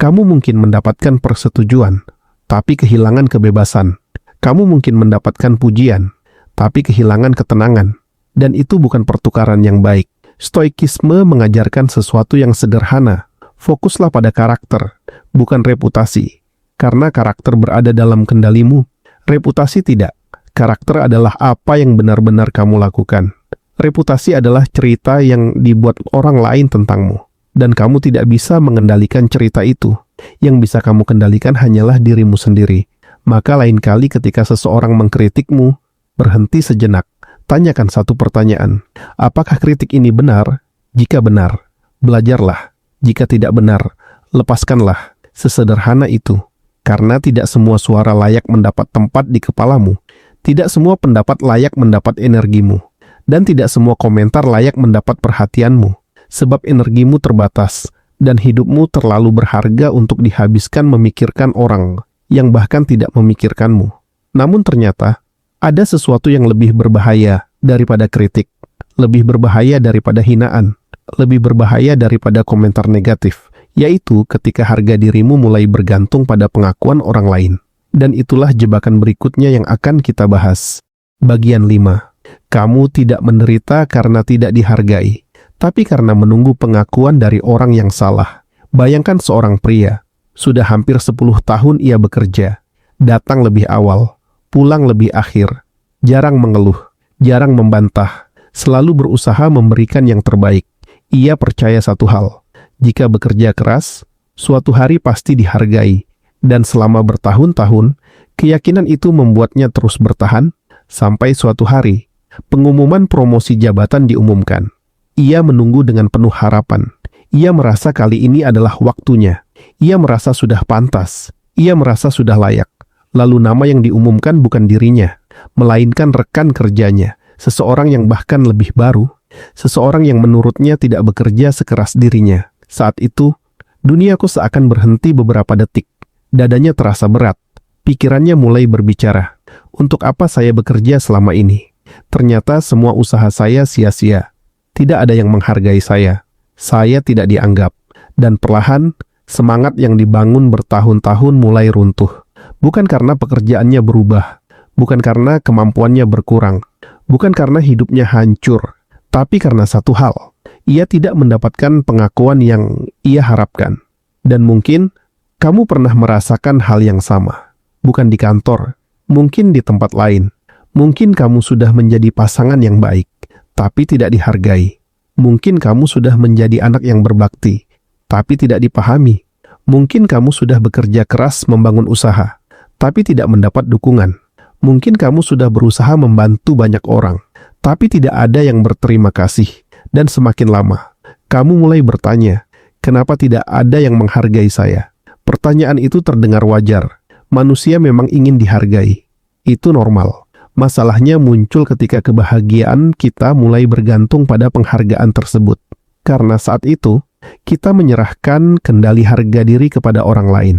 Kamu mungkin mendapatkan persetujuan, tapi kehilangan kebebasan. Kamu mungkin mendapatkan pujian, tapi kehilangan ketenangan. Dan itu bukan pertukaran yang baik. Stoikisme mengajarkan sesuatu yang sederhana. Fokuslah pada karakter, bukan reputasi. Karena karakter berada dalam kendalimu, reputasi tidak. Karakter adalah apa yang benar-benar kamu lakukan. Reputasi adalah cerita yang dibuat orang lain tentangmu. Dan kamu tidak bisa mengendalikan cerita itu. Yang bisa kamu kendalikan hanyalah dirimu sendiri. Maka lain kali ketika seseorang mengkritikmu, berhenti sejenak. Tanyakan satu pertanyaan. Apakah kritik ini benar? Jika benar, belajarlah. Jika tidak benar, lepaskanlah. Sesederhana itu. Karena tidak semua suara layak mendapat tempat di kepalamu. Tidak semua pendapat layak mendapat energimu. Dan tidak semua komentar layak mendapat perhatianmu. Sebab energimu terbatas, dan hidupmu terlalu berharga untuk dihabiskan memikirkan orang yang bahkan tidak memikirkanmu. Namun ternyata, ada sesuatu yang lebih berbahaya daripada kritik, lebih berbahaya daripada hinaan, lebih berbahaya daripada komentar negatif, yaitu ketika harga dirimu mulai bergantung pada pengakuan orang lain. Dan itulah jebakan berikutnya yang akan kita bahas. Bagian 5. Kamu tidak menderita karena tidak dihargai, tapi karena menunggu pengakuan dari orang yang salah. Bayangkan seorang pria, sudah hampir 10 tahun ia bekerja, datang lebih awal, pulang lebih akhir, jarang mengeluh, jarang membantah, selalu berusaha memberikan yang terbaik. Ia percaya satu hal, jika bekerja keras, suatu hari pasti dihargai, dan selama bertahun-tahun, keyakinan itu membuatnya terus bertahan, sampai suatu hari, pengumuman promosi jabatan diumumkan. Ia menunggu dengan penuh harapan. Ia merasa kali ini adalah waktunya. Ia merasa sudah pantas. Ia merasa sudah layak. Lalu nama yang diumumkan bukan dirinya, melainkan rekan kerjanya, seseorang yang bahkan lebih baru, seseorang yang menurutnya tidak bekerja sekeras dirinya. Saat itu, duniaku seakan berhenti beberapa detik. Dadanya terasa berat. Pikirannya mulai berbicara. Untuk apa saya bekerja selama ini? Ternyata semua usaha saya sia-sia. Tidak ada yang menghargai saya. Saya tidak dianggap. Dan perlahan, semangat yang dibangun bertahun-tahun mulai runtuh. Bukan karena pekerjaannya berubah. Bukan karena kemampuannya berkurang. Bukan karena hidupnya hancur. Tapi karena satu hal. Ia tidak mendapatkan pengakuan yang ia harapkan. Dan mungkin, Kamu pernah merasakan hal yang sama. Bukan di kantor, mungkin di tempat lain. Mungkin kamu sudah menjadi pasangan yang baik, tapi tidak dihargai. Mungkin kamu sudah menjadi anak yang berbakti, tapi tidak dipahami. Mungkin kamu sudah bekerja keras membangun usaha, tapi tidak mendapat dukungan. Mungkin kamu sudah berusaha membantu banyak orang, tapi tidak ada yang berterima kasih. Dan semakin lama, kamu mulai bertanya, kenapa tidak ada yang menghargai saya? Pertanyaan itu terdengar wajar. Manusia memang ingin dihargai. Itu normal. Masalahnya muncul ketika kebahagiaan kita mulai bergantung pada penghargaan tersebut. Karena saat itu, kita menyerahkan kendali harga diri kepada orang lain.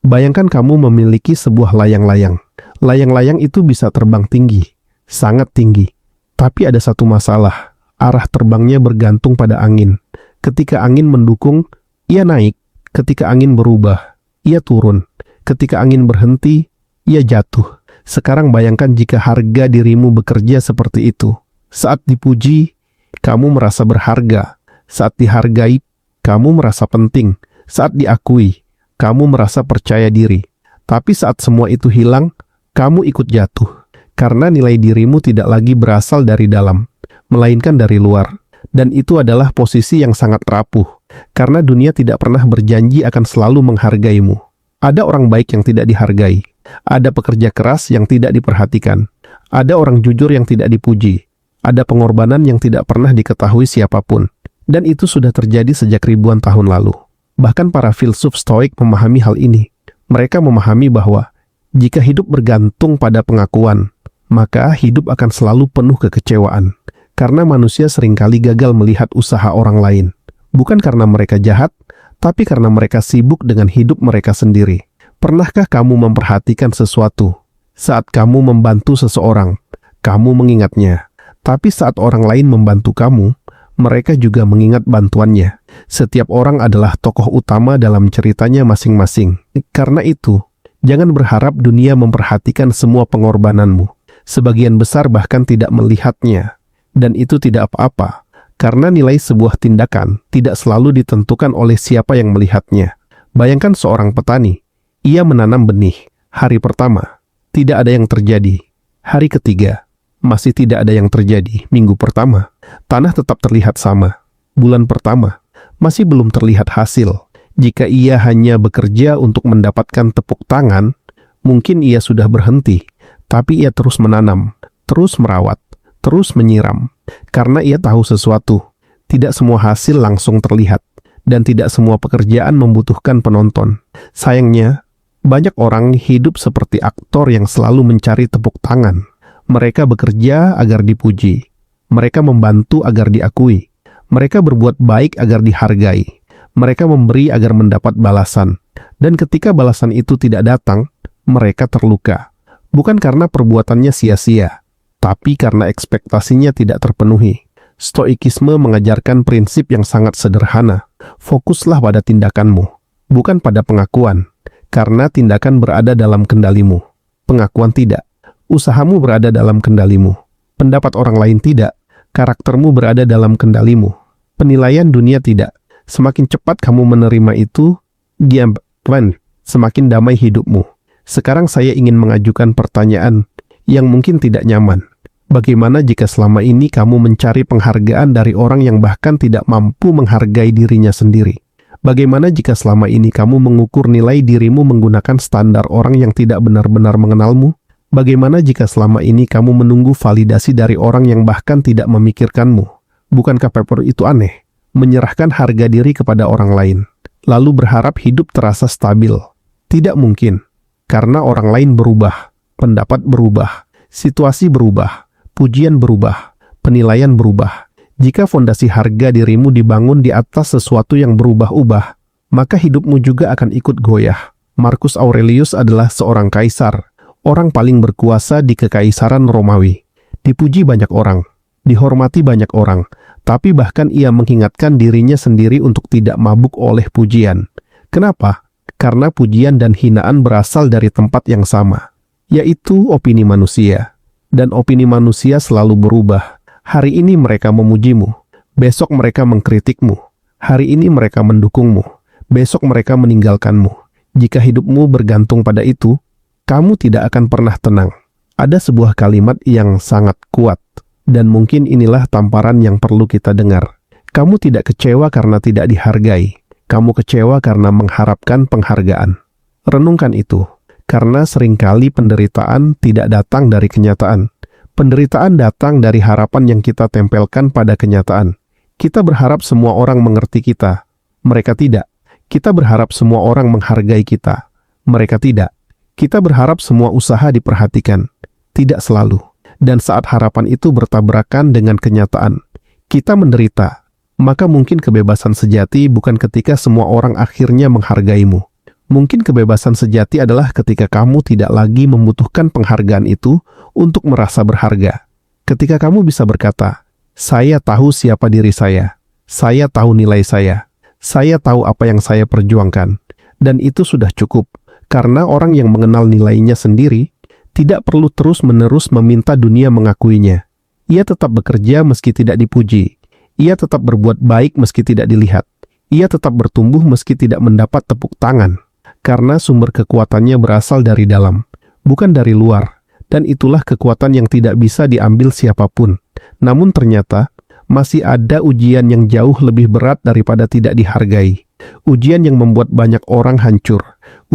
Bayangkan kamu memiliki sebuah layang-layang. Layang-layang itu bisa terbang tinggi, sangat tinggi. Tapi ada satu masalah, arah terbangnya bergantung pada angin. Ketika angin mendukung, ia naik. Ketika angin berubah, ia turun. Ketika angin berhenti, ia jatuh. Sekarang bayangkan jika harga dirimu bekerja seperti itu. Saat dipuji, kamu merasa berharga. Saat dihargai, kamu merasa penting. Saat diakui, kamu merasa percaya diri. Tapi saat semua itu hilang, kamu ikut jatuh. Karena nilai dirimu tidak lagi berasal dari dalam, melainkan dari luar. Dan itu adalah posisi yang sangat rapuh. Karena dunia tidak pernah berjanji akan selalu menghargaimu. Ada orang baik yang tidak dihargai. Ada pekerja keras yang tidak diperhatikan. Ada orang jujur yang tidak dipuji. Ada pengorbanan yang tidak pernah diketahui siapapun. Dan itu sudah terjadi sejak ribuan tahun lalu. Bahkan para filsuf Stoik memahami hal ini. Mereka memahami bahwa jika hidup bergantung pada pengakuan, maka hidup akan selalu penuh kekecewaan. Karena manusia seringkali gagal melihat usaha orang lain. Bukan karena mereka jahat, tapi karena mereka sibuk dengan hidup mereka sendiri. Pernahkah kamu memperhatikan sesuatu? Saat kamu membantu seseorang, kamu mengingatnya. Tapi saat orang lain membantu kamu, mereka juga mengingat bantuannya. Setiap orang adalah tokoh utama dalam ceritanya masing-masing. Karena itu, jangan berharap dunia memperhatikan semua pengorbananmu. Sebagian besar bahkan tidak melihatnya. Dan itu tidak apa-apa, karena nilai sebuah tindakan tidak selalu ditentukan oleh siapa yang melihatnya. Bayangkan seorang petani. Ia menanam benih. Hari pertama, tidak ada yang terjadi. Hari ketiga, masih tidak ada yang terjadi. Minggu pertama, tanah tetap terlihat sama. Bulan pertama, masih belum terlihat hasil. Jika ia hanya bekerja untuk mendapatkan tepuk tangan, mungkin ia sudah berhenti. Tapi ia terus menanam, terus merawat, terus menyiram. Karena ia tahu sesuatu. Tidak semua hasil langsung terlihat. Dan tidak semua pekerjaan membutuhkan penonton. Sayangnya, banyak orang hidup seperti aktor yang selalu mencari tepuk tangan. Mereka bekerja agar dipuji. Mereka membantu agar diakui. Mereka berbuat baik agar dihargai. Mereka memberi agar mendapat balasan. Dan ketika balasan itu tidak datang, mereka terluka. Bukan karena perbuatannya sia-sia, tapi karena ekspektasinya tidak terpenuhi. Stoikisme mengajarkan prinsip yang sangat sederhana. Fokuslah pada tindakanmu, bukan pada pengakuan. Karena tindakan berada dalam kendalimu. Pengakuan tidak. Usahamu berada dalam kendalimu. Pendapat orang lain tidak. Karaktermu berada dalam kendalimu. Penilaian dunia tidak. Semakin cepat kamu menerima itu, semakin damai hidupmu. Sekarang saya ingin mengajukan pertanyaan yang mungkin tidak nyaman. Bagaimana jika selama ini kamu mencari penghargaan dari orang yang bahkan tidak mampu menghargai dirinya sendiri? Bagaimana jika selama ini kamu mengukur nilai dirimu menggunakan standar orang yang tidak benar-benar mengenalmu? Bagaimana jika selama ini kamu menunggu validasi dari orang yang bahkan tidak memikirkanmu? Bukankah Pepper itu aneh? Menyerahkan harga diri kepada orang lain, lalu berharap hidup terasa stabil. Tidak mungkin, karena orang lain berubah, pendapat berubah, situasi berubah, pujian berubah, penilaian berubah. Jika fondasi harga dirimu dibangun di atas sesuatu yang berubah-ubah, maka hidupmu juga akan ikut goyah. Marcus Aurelius adalah seorang kaisar, orang paling berkuasa di kekaisaran Romawi. Dipuji banyak orang, dihormati banyak orang, tapi bahkan ia mengingatkan dirinya sendiri untuk tidak mabuk oleh pujian. Kenapa? Karena pujian dan hinaan berasal dari tempat yang sama, yaitu opini manusia. Dan opini manusia selalu berubah. Hari ini mereka memujimu, besok mereka mengkritikmu. Hari ini mereka mendukungmu, besok mereka meninggalkanmu. Jika hidupmu bergantung pada itu, kamu tidak akan pernah tenang. Ada sebuah kalimat yang sangat kuat, dan mungkin inilah tamparan yang perlu kita dengar. Kamu tidak kecewa karena tidak dihargai. Kamu kecewa karena mengharapkan penghargaan. Renungkan itu, karena seringkali penderitaan tidak datang dari kenyataan. Penderitaan datang dari harapan yang kita tempelkan pada kenyataan. Kita berharap semua orang mengerti kita. Mereka tidak. Kita berharap semua orang menghargai kita. Mereka tidak. Kita berharap semua usaha diperhatikan. Tidak selalu. Dan saat harapan itu bertabrakan dengan kenyataan, kita menderita. Maka mungkin kebebasan sejati bukan ketika semua orang akhirnya menghargaimu. Mungkin kebebasan sejati adalah ketika kamu tidak lagi membutuhkan penghargaan itu untuk merasa berharga. Ketika kamu bisa berkata, "Saya tahu siapa diri saya. Saya tahu nilai saya. Saya tahu apa yang saya perjuangkan." Dan itu sudah cukup, karena orang yang mengenal nilainya sendiri tidak perlu terus-menerus meminta dunia mengakuinya. Ia tetap bekerja meski tidak dipuji. Ia tetap berbuat baik meski tidak dilihat. Ia tetap bertumbuh meski tidak mendapat tepuk tangan. Karena sumber kekuatannya berasal dari dalam, bukan dari luar. Dan itulah kekuatan yang tidak bisa diambil siapapun. Namun ternyata, masih ada ujian yang jauh lebih berat daripada tidak dihargai. Ujian yang membuat banyak orang hancur.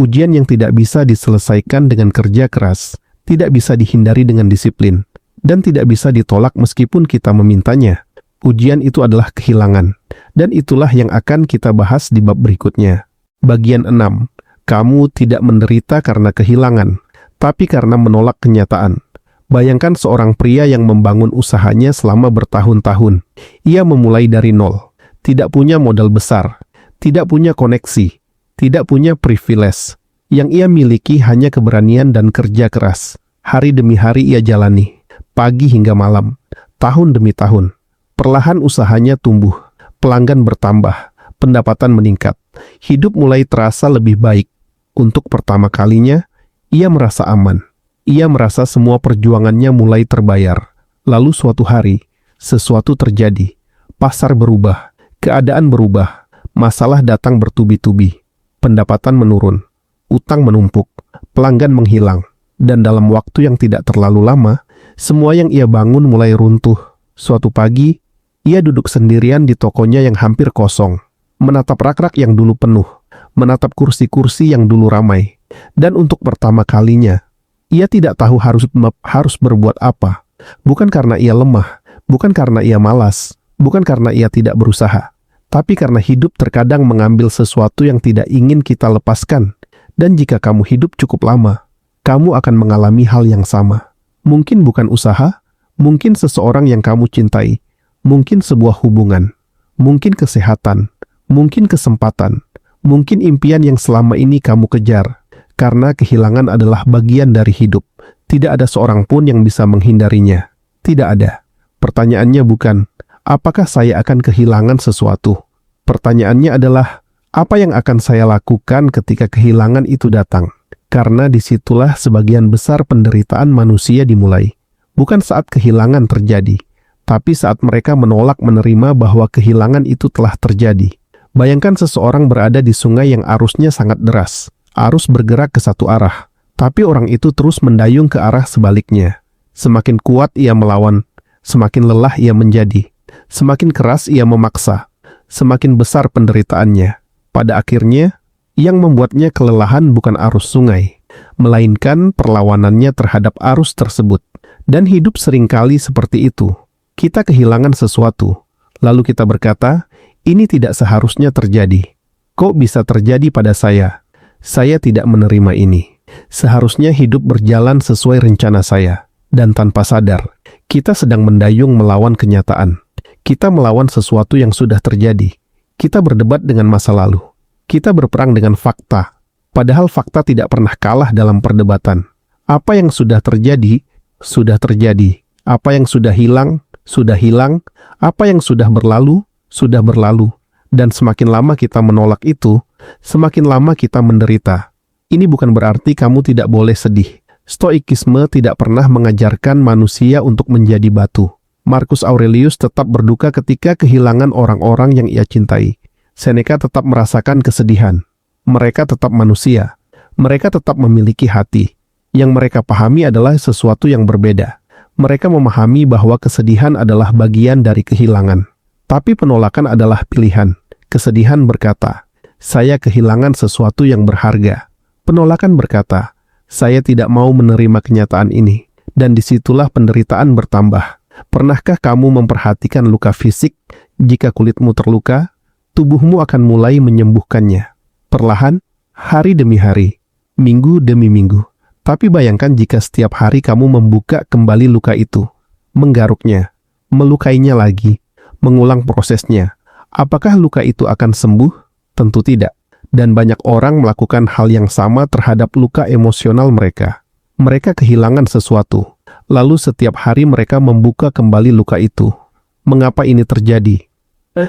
Ujian yang tidak bisa diselesaikan dengan kerja keras. Tidak bisa dihindari dengan disiplin. Dan tidak bisa ditolak meskipun kita memintanya. Ujian itu adalah kehilangan. Dan itulah yang akan kita bahas di bab berikutnya. Bagian 6. Kamu tidak menderita karena kehilangan, tapi karena menolak kenyataan. Bayangkan seorang pria yang membangun usahanya selama bertahun-tahun. Ia memulai dari nol, tidak punya modal besar, tidak punya koneksi, tidak punya privilege. Yang ia miliki hanya keberanian dan kerja keras. Hari demi hari ia jalani, pagi hingga malam, tahun demi tahun. Perlahan usahanya tumbuh, pelanggan bertambah, pendapatan meningkat. Hidup mulai terasa lebih baik. Untuk pertama kalinya, ia merasa aman. Ia merasa semua perjuangannya mulai terbayar. Lalu suatu hari, sesuatu terjadi. Pasar berubah, keadaan berubah, masalah datang bertubi-tubi. Pendapatan menurun, utang menumpuk, pelanggan menghilang. Dan dalam waktu yang tidak terlalu lama, semua yang ia bangun mulai runtuh. Suatu pagi, ia duduk sendirian di tokonya yang hampir kosong. Menatap rak-rak yang dulu penuh, menatap kursi-kursi yang dulu ramai. Dan untuk pertama kalinya, ia tidak tahu harus berbuat apa. Bukan karena ia lemah, bukan karena ia malas, bukan karena ia tidak berusaha. Tapi karena hidup terkadang mengambil sesuatu yang tidak ingin kita lepaskan. Dan jika kamu hidup cukup lama, kamu akan mengalami hal yang sama. Mungkin bukan usaha, mungkin seseorang yang kamu cintai, mungkin sebuah hubungan, mungkin kesehatan, mungkin kesempatan, mungkin impian yang selama ini kamu kejar. Karena kehilangan adalah bagian dari hidup. Tidak ada seorang pun yang bisa menghindarinya. Tidak ada. Pertanyaannya bukan, apakah saya akan kehilangan sesuatu? Pertanyaannya adalah, apa yang akan saya lakukan ketika kehilangan itu datang? Karena disitulah sebagian besar penderitaan manusia dimulai. Bukan saat kehilangan terjadi, tapi saat mereka menolak menerima bahwa kehilangan itu telah terjadi. Bayangkan seseorang berada di sungai yang arusnya sangat deras. Arus bergerak ke satu arah, tapi orang itu terus mendayung ke arah sebaliknya. Semakin kuat ia melawan, semakin lelah ia menjadi. Semakin keras ia memaksa, semakin besar penderitaannya. Pada akhirnya, yang membuatnya kelelahan bukan arus sungai, melainkan perlawanannya terhadap arus tersebut. Dan hidup seringkali seperti itu. Kita kehilangan sesuatu, lalu kita berkata, ini tidak seharusnya terjadi. Kok bisa terjadi pada saya? Saya tidak menerima ini. Seharusnya hidup berjalan sesuai rencana saya. Dan tanpa sadar, kita sedang mendayung melawan kenyataan. Kita melawan sesuatu yang sudah terjadi. Kita berdebat dengan masa lalu. Kita berperang dengan fakta. Padahal fakta tidak pernah kalah dalam perdebatan. Apa yang sudah terjadi, sudah terjadi. Apa yang sudah hilang, sudah hilang. Apa yang sudah berlalu, sudah berlalu. Dan semakin lama kita menolak itu, semakin lama kita menderita. Ini bukan berarti kamu tidak boleh sedih. Stoikisme tidak pernah mengajarkan manusia untuk menjadi batu. Marcus Aurelius tetap berduka ketika kehilangan orang-orang yang ia cintai. Seneca tetap merasakan kesedihan. Mereka tetap manusia. Mereka tetap memiliki hati. Yang mereka pahami adalah sesuatu yang berbeda. Mereka memahami bahwa kesedihan adalah bagian dari kehilangan. Tapi penolakan adalah pilihan. Kesedihan berkata, "Saya kehilangan sesuatu yang berharga." Penolakan berkata, "Saya tidak mau menerima kenyataan ini." Dan disitulah penderitaan bertambah. Pernahkah kamu memperhatikan luka fisik? Jika kulitmu terluka, tubuhmu akan mulai menyembuhkannya. Perlahan, hari demi hari, minggu demi minggu. Tapi bayangkan jika setiap hari kamu membuka kembali luka itu, menggaruknya, melukainya lagi, mengulang prosesnya. Apakah luka itu akan sembuh? Tentu tidak. Dan banyak orang melakukan hal yang sama terhadap luka emosional mereka. Mereka kehilangan sesuatu, lalu setiap hari mereka membuka kembali luka itu. Mengapa ini terjadi?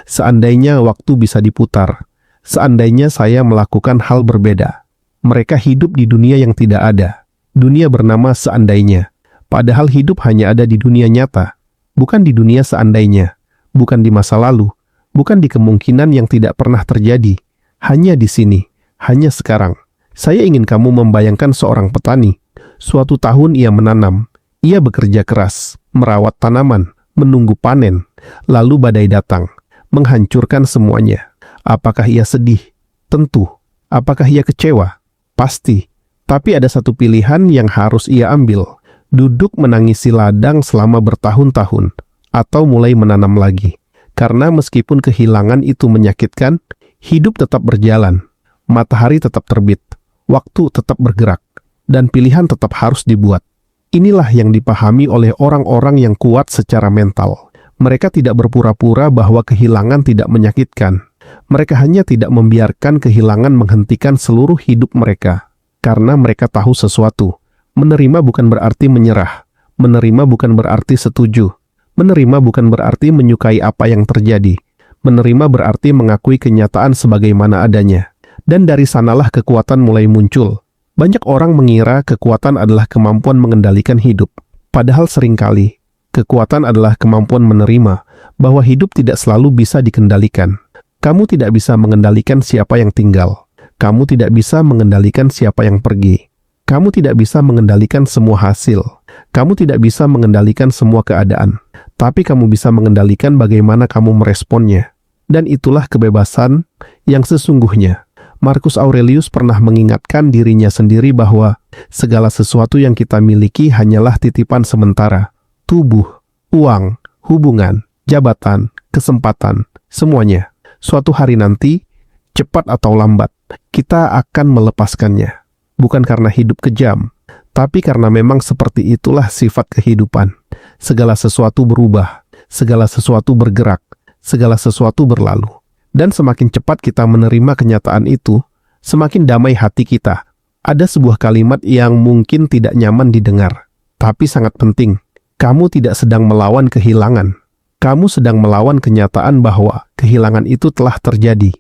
Seandainya waktu bisa diputar, seandainya saya melakukan hal berbeda. Mereka hidup di dunia yang tidak ada. Dunia bernama seandainya. Padahal hidup hanya ada di dunia nyata. Bukan di dunia seandainya. Bukan di masa lalu. Bukan di kemungkinan yang tidak pernah terjadi. Hanya di sini. Hanya sekarang. Saya ingin kamu membayangkan seorang petani. Suatu tahun ia menanam. Ia bekerja keras. Merawat tanaman. Menunggu panen. Lalu badai datang. Menghancurkan semuanya. Apakah ia sedih? Tentu. Apakah ia kecewa? Pasti. Tapi ada satu pilihan yang harus ia ambil. Duduk menangisi ladang selama bertahun-tahun. Atau mulai menanam lagi. Karena meskipun kehilangan itu menyakitkan, hidup tetap berjalan. Matahari tetap terbit. Waktu tetap bergerak. Dan pilihan tetap harus dibuat. Inilah yang dipahami oleh orang-orang yang kuat secara mental. Mereka tidak berpura-pura bahwa kehilangan tidak menyakitkan. Mereka hanya tidak membiarkan kehilangan menghentikan seluruh hidup mereka. Karena mereka tahu sesuatu. Menerima bukan berarti menyerah. Menerima bukan berarti setuju. Menerima bukan berarti menyukai apa yang terjadi. Menerima berarti mengakui kenyataan sebagaimana adanya. Dan dari sanalah kekuatan mulai muncul. Banyak orang mengira kekuatan adalah kemampuan mengendalikan hidup. Padahal seringkali, kekuatan adalah kemampuan menerima bahwa hidup tidak selalu bisa dikendalikan. Kamu tidak bisa mengendalikan siapa yang tinggal. Kamu tidak bisa mengendalikan siapa yang pergi. Kamu tidak bisa mengendalikan semua hasil. Kamu tidak bisa mengendalikan semua keadaan. Tapi kamu bisa mengendalikan bagaimana kamu meresponnya. Dan itulah kebebasan yang sesungguhnya. Marcus Aurelius pernah mengingatkan dirinya sendiri bahwa segala sesuatu yang kita miliki hanyalah titipan sementara. Tubuh, uang, hubungan, jabatan, kesempatan, semuanya. Suatu hari nanti, cepat atau lambat, kita akan melepaskannya. Bukan karena hidup kejam, tapi karena memang seperti itulah sifat kehidupan. Segala sesuatu berubah, segala sesuatu bergerak, segala sesuatu berlalu. Dan semakin cepat kita menerima kenyataan itu, semakin damai hati kita. Ada sebuah kalimat yang mungkin tidak nyaman didengar, tapi sangat penting. Kamu tidak sedang melawan kehilangan. Kamu sedang melawan kenyataan bahwa kehilangan itu telah terjadi.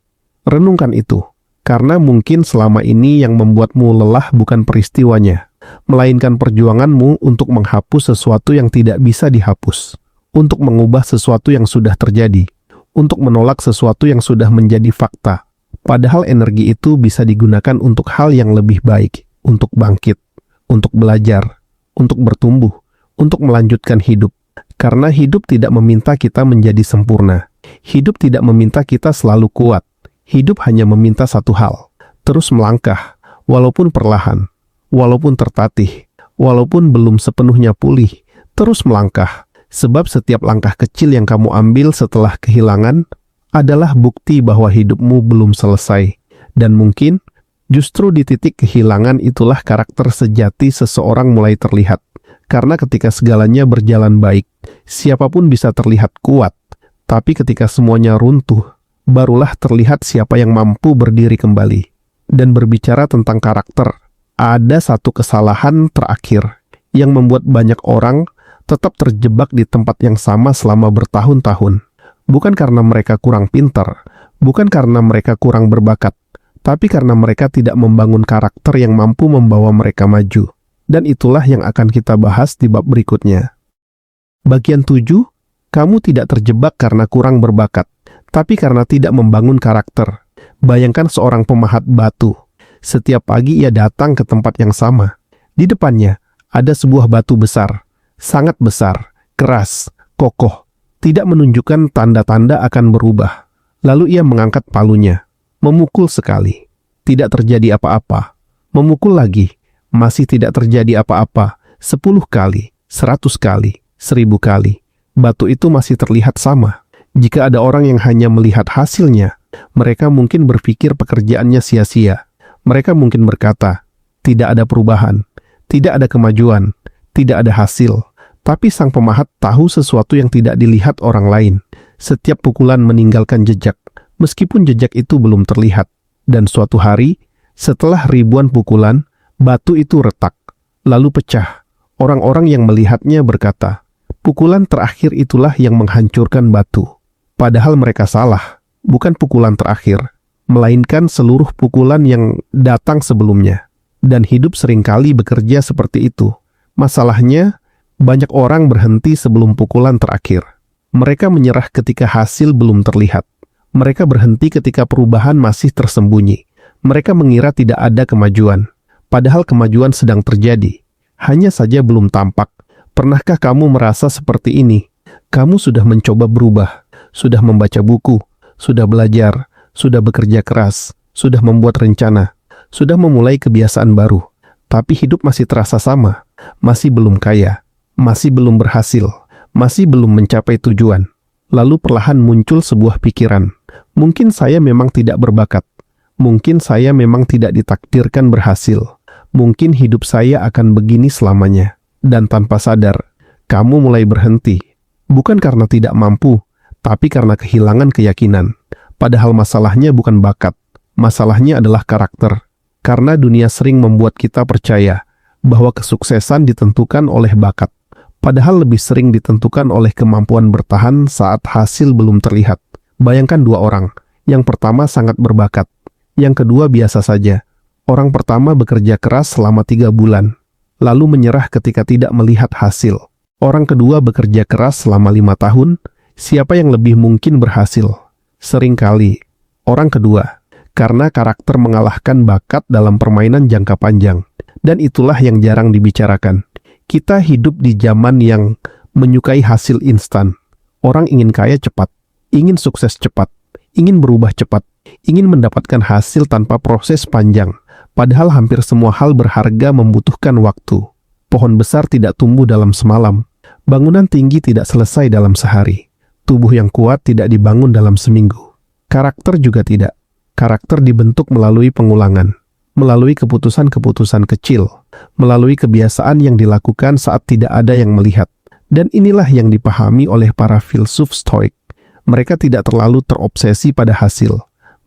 Renungkan itu, karena mungkin selama ini yang membuatmu lelah bukan peristiwanya, melainkan perjuanganmu untuk menghapus sesuatu yang tidak bisa dihapus, untuk mengubah sesuatu yang sudah terjadi, untuk menolak sesuatu yang sudah menjadi fakta. Padahal energi itu bisa digunakan untuk hal yang lebih baik, untuk bangkit, untuk belajar, untuk bertumbuh, untuk melanjutkan hidup. Karena hidup tidak meminta kita menjadi sempurna. Hidup tidak meminta kita selalu kuat. Hidup hanya meminta satu hal, terus melangkah, walaupun perlahan, walaupun tertatih, walaupun belum sepenuhnya pulih, terus melangkah. Sebab setiap langkah kecil yang kamu ambil setelah kehilangan adalah bukti bahwa hidupmu belum selesai. Dan mungkin justru di titik kehilangan itulah karakter sejati seseorang mulai terlihat. Karena ketika segalanya berjalan baik, siapapun bisa terlihat kuat. Tapi ketika semuanya runtuh, barulah terlihat siapa yang mampu berdiri kembali. Dan berbicara tentang karakter, ada satu kesalahan terakhir yang membuat banyak orang tetap terjebak di tempat yang sama selama bertahun-tahun. Bukan karena mereka kurang pintar, bukan karena mereka kurang berbakat, tapi karena mereka tidak membangun karakter yang mampu membawa mereka maju. Dan itulah yang akan kita bahas di bab berikutnya. Bagian 7, kamu tidak terjebak karena kurang berbakat, tapi karena tidak membangun karakter. Bayangkan seorang pemahat batu. Setiap pagi ia datang ke tempat yang sama. Di depannya ada sebuah batu besar, sangat besar, keras, kokoh, tidak menunjukkan tanda-tanda akan berubah. Lalu ia mengangkat palunya, memukul sekali. Tidak terjadi apa-apa. Memukul lagi, masih tidak terjadi apa-apa. 10 kali, 100 kali, 1000 kali. Batu itu masih terlihat sama. Jika ada orang yang hanya melihat hasilnya, mereka mungkin berpikir pekerjaannya sia-sia. Mereka mungkin berkata, tidak ada perubahan, tidak ada kemajuan, tidak ada hasil. Tapi sang pemahat tahu sesuatu yang tidak dilihat orang lain. Setiap pukulan meninggalkan jejak, meskipun jejak itu belum terlihat. Dan suatu hari, setelah ribuan pukulan, batu itu retak, lalu pecah. Orang-orang yang melihatnya berkata, pukulan terakhir itulah yang menghancurkan batu. Padahal mereka salah, bukan pukulan terakhir, melainkan seluruh pukulan yang datang sebelumnya. Dan hidup seringkali bekerja seperti itu. Masalahnya, banyak orang berhenti sebelum pukulan terakhir. Mereka menyerah ketika hasil belum terlihat. Mereka berhenti ketika perubahan masih tersembunyi. Mereka mengira tidak ada kemajuan. Padahal kemajuan sedang terjadi. Hanya saja belum tampak. Pernahkah kamu merasa seperti ini? Kamu sudah mencoba berubah. Sudah membaca buku, sudah belajar, sudah bekerja keras, sudah membuat rencana, sudah memulai kebiasaan baru. Tapi hidup masih terasa sama, masih belum kaya, masih belum berhasil, masih belum mencapai tujuan. Lalu perlahan muncul sebuah pikiran, mungkin saya memang tidak berbakat, mungkin saya memang tidak ditakdirkan berhasil, mungkin hidup saya akan begini selamanya. Dan tanpa sadar, kamu mulai berhenti, bukan karena tidak mampu, tapi karena kehilangan keyakinan. Padahal masalahnya bukan bakat, masalahnya adalah karakter. Karena dunia sering membuat kita percaya bahwa kesuksesan ditentukan oleh bakat, padahal lebih sering ditentukan oleh kemampuan bertahan saat hasil belum terlihat. Bayangkan dua orang, yang pertama sangat berbakat, yang kedua biasa saja. Orang pertama bekerja keras selama 3 bulan, lalu menyerah ketika tidak melihat hasil. Orang kedua bekerja keras selama 5 tahun, siapa yang lebih mungkin berhasil? Seringkali orang kedua, karena karakter mengalahkan bakat dalam permainan jangka panjang. Dan itulah yang jarang dibicarakan. Kita hidup di zaman yang menyukai hasil instan. Orang ingin kaya cepat, ingin sukses cepat, ingin berubah cepat, ingin mendapatkan hasil tanpa proses panjang. Padahal hampir semua hal berharga membutuhkan waktu. Pohon besar tidak tumbuh dalam semalam. Bangunan tinggi tidak selesai dalam sehari. Tubuh yang kuat tidak dibangun dalam seminggu. Karakter juga tidak. Karakter dibentuk melalui pengulangan, melalui keputusan-keputusan kecil, melalui kebiasaan yang dilakukan saat tidak ada yang melihat. Dan inilah yang dipahami oleh para filsuf Stoik. Mereka tidak terlalu terobsesi pada hasil.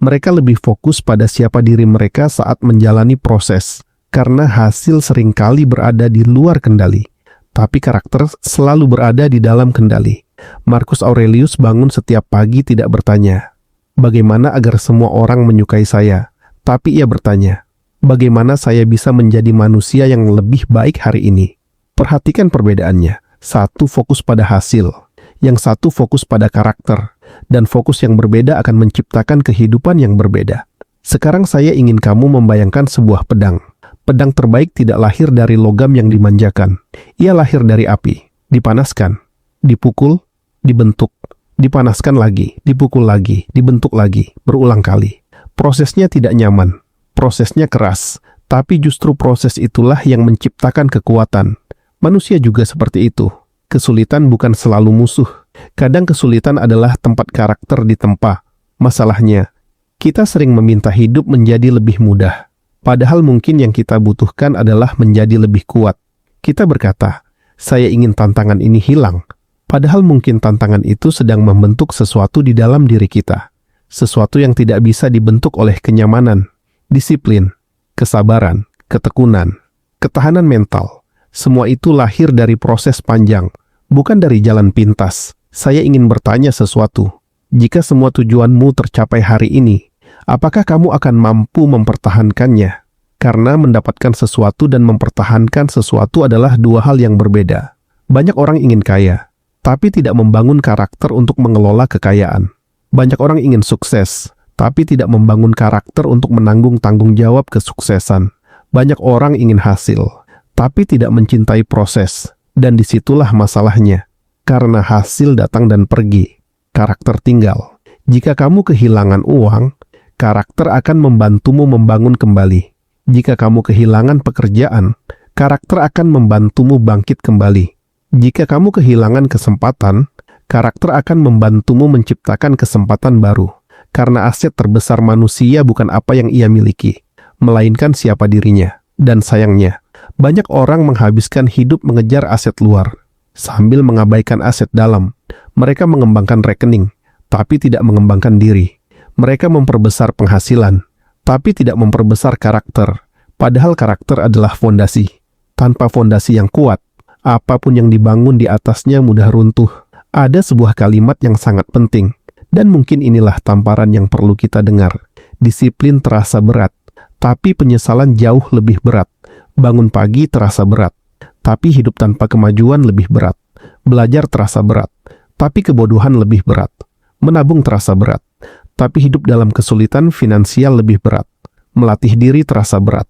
Mereka lebih fokus pada siapa diri mereka saat menjalani proses, karena hasil seringkali berada di luar kendali. Tapi karakter selalu berada di dalam kendali. Marcus Aurelius bangun setiap pagi tidak bertanya, bagaimana agar semua orang menyukai saya? Tapi ia bertanya, bagaimana saya bisa menjadi manusia yang lebih baik hari ini? Perhatikan perbedaannya. Satu fokus pada hasil, yang satu fokus pada karakter. Dan fokus yang berbeda akan menciptakan kehidupan yang berbeda. Sekarang saya ingin kamu membayangkan sebuah pedang. Pedang terbaik tidak lahir dari logam yang dimanjakan. Ia lahir dari api, dipanaskan, dipukul, dibentuk, dipanaskan lagi, dipukul lagi, dibentuk lagi, berulang kali. Prosesnya tidak nyaman, prosesnya keras, tapi justru proses itulah yang menciptakan kekuatan. Manusia juga seperti itu. Kesulitan bukan selalu musuh. Kadang kesulitan adalah tempat karakter ditempa. Masalahnya, kita sering meminta hidup menjadi lebih mudah. Padahal mungkin yang kita butuhkan adalah menjadi lebih kuat. Kita berkata, saya ingin tantangan ini hilang. Padahal mungkin tantangan itu sedang membentuk sesuatu di dalam diri kita. Sesuatu yang tidak bisa dibentuk oleh kenyamanan, disiplin, kesabaran, ketekunan, ketahanan mental. Semua itu lahir dari proses panjang, bukan dari jalan pintas. Saya ingin bertanya sesuatu. Jika semua tujuanmu tercapai hari ini, apakah kamu akan mampu mempertahankannya? Karena mendapatkan sesuatu dan mempertahankan sesuatu adalah dua hal yang berbeda. Banyak orang ingin kaya, tapi tidak membangun karakter untuk mengelola kekayaan. Banyak orang ingin sukses, tapi tidak membangun karakter untuk menanggung tanggung jawab kesuksesan. Banyak orang ingin hasil, tapi tidak mencintai proses, dan disitulah masalahnya. Karena hasil datang dan pergi, karakter tinggal. Jika kamu kehilangan uang, karakter akan membantumu membangun kembali. Jika kamu kehilangan pekerjaan, karakter akan membantumu bangkit kembali. Jika kamu kehilangan kesempatan, karakter akan membantumu menciptakan kesempatan baru. Karena aset terbesar manusia bukan apa yang ia miliki, melainkan siapa dirinya. Dan sayangnya, banyak orang menghabiskan hidup mengejar aset luar, sambil mengabaikan aset dalam. Mereka mengembangkan rekening, tapi tidak mengembangkan diri. Mereka memperbesar penghasilan, tapi tidak memperbesar karakter. Padahal karakter adalah fondasi. Tanpa fondasi yang kuat, apapun yang dibangun di atasnya mudah runtuh. Ada sebuah kalimat yang sangat penting, dan mungkin inilah tamparan yang perlu kita dengar. Disiplin terasa berat, tapi penyesalan jauh lebih berat. Bangun pagi terasa berat, tapi hidup tanpa kemajuan lebih berat. Belajar terasa berat, tapi kebodohan lebih berat. Menabung terasa berat, tapi hidup dalam kesulitan finansial lebih berat. Melatih diri terasa berat,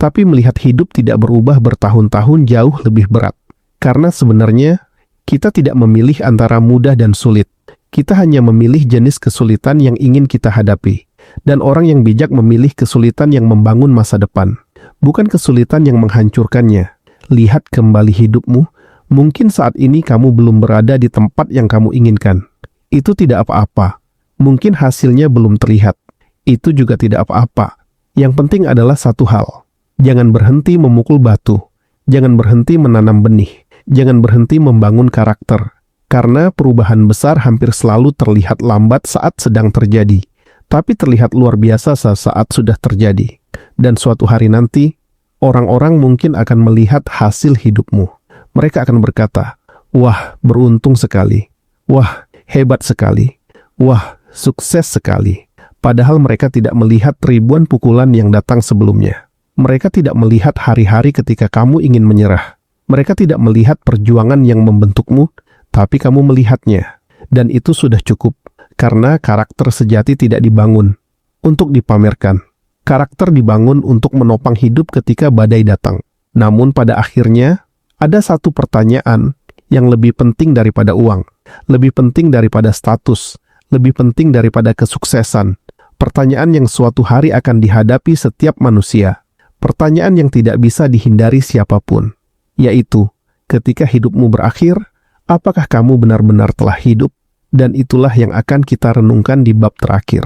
tapi melihat hidup tidak berubah bertahun-tahun jauh lebih berat. Karena sebenarnya, kita tidak memilih antara mudah dan sulit. Kita hanya memilih jenis kesulitan yang ingin kita hadapi. Dan orang yang bijak memilih kesulitan yang membangun masa depan, bukan kesulitan yang menghancurkannya. Lihat kembali hidupmu. Mungkin saat ini kamu belum berada di tempat yang kamu inginkan. Itu tidak apa-apa. Mungkin hasilnya belum terlihat. Itu juga tidak apa-apa. Yang penting adalah satu hal. Jangan berhenti memukul batu. Jangan berhenti menanam benih. Jangan berhenti membangun karakter. Karena perubahan besar hampir selalu terlihat lambat saat sedang terjadi, tapi terlihat luar biasa saat sudah terjadi. Dan suatu hari nanti, orang-orang mungkin akan melihat hasil hidupmu. Mereka akan berkata, "Wah, beruntung sekali. Wah, hebat sekali. Wah, sukses sekali." Padahal mereka tidak melihat ribuan pukulan yang datang sebelumnya. Mereka tidak melihat hari-hari ketika kamu ingin menyerah. Mereka tidak melihat perjuangan yang membentukmu, tapi kamu melihatnya. Dan itu sudah cukup, karena karakter sejati tidak dibangun untuk dipamerkan. Karakter dibangun untuk menopang hidup ketika badai datang. Namun pada akhirnya, ada satu pertanyaan yang lebih penting daripada uang, lebih penting daripada status, lebih penting daripada kesuksesan. Pertanyaan yang suatu hari akan dihadapi setiap manusia. Pertanyaan yang tidak bisa dihindari siapapun, yaitu, ketika hidupmu berakhir, apakah kamu benar-benar telah hidup? Dan itulah yang akan kita renungkan di bab terakhir.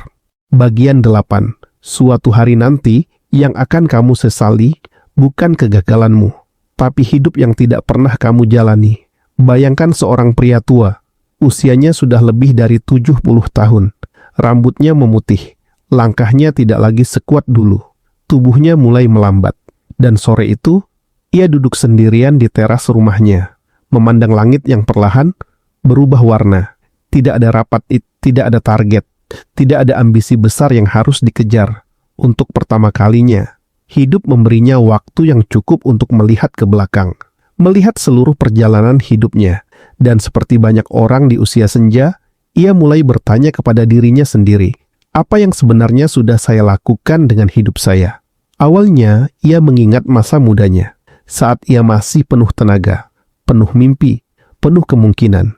Bagian 8. Suatu hari nanti, yang akan kamu sesali, bukan kegagalanmu, tapi hidup yang tidak pernah kamu jalani. Bayangkan seorang pria tua, usianya sudah lebih dari 70 tahun. Rambutnya memutih, langkahnya tidak lagi sekuat dulu. Tubuhnya mulai melambat. Dan sore itu, ia duduk sendirian di teras rumahnya, memandang langit yang perlahan berubah warna. Tidak ada rapat, tidak ada target, tidak ada ambisi besar yang harus dikejar. Untuk pertama kalinya, hidup memberinya waktu yang cukup untuk melihat ke belakang, melihat seluruh perjalanan hidupnya. Dan seperti banyak orang di usia senja, ia mulai bertanya kepada dirinya sendiri, apa yang sebenarnya sudah saya lakukan dengan hidup saya? Awalnya, ia mengingat masa mudanya, saat ia masih penuh tenaga, penuh mimpi, penuh kemungkinan.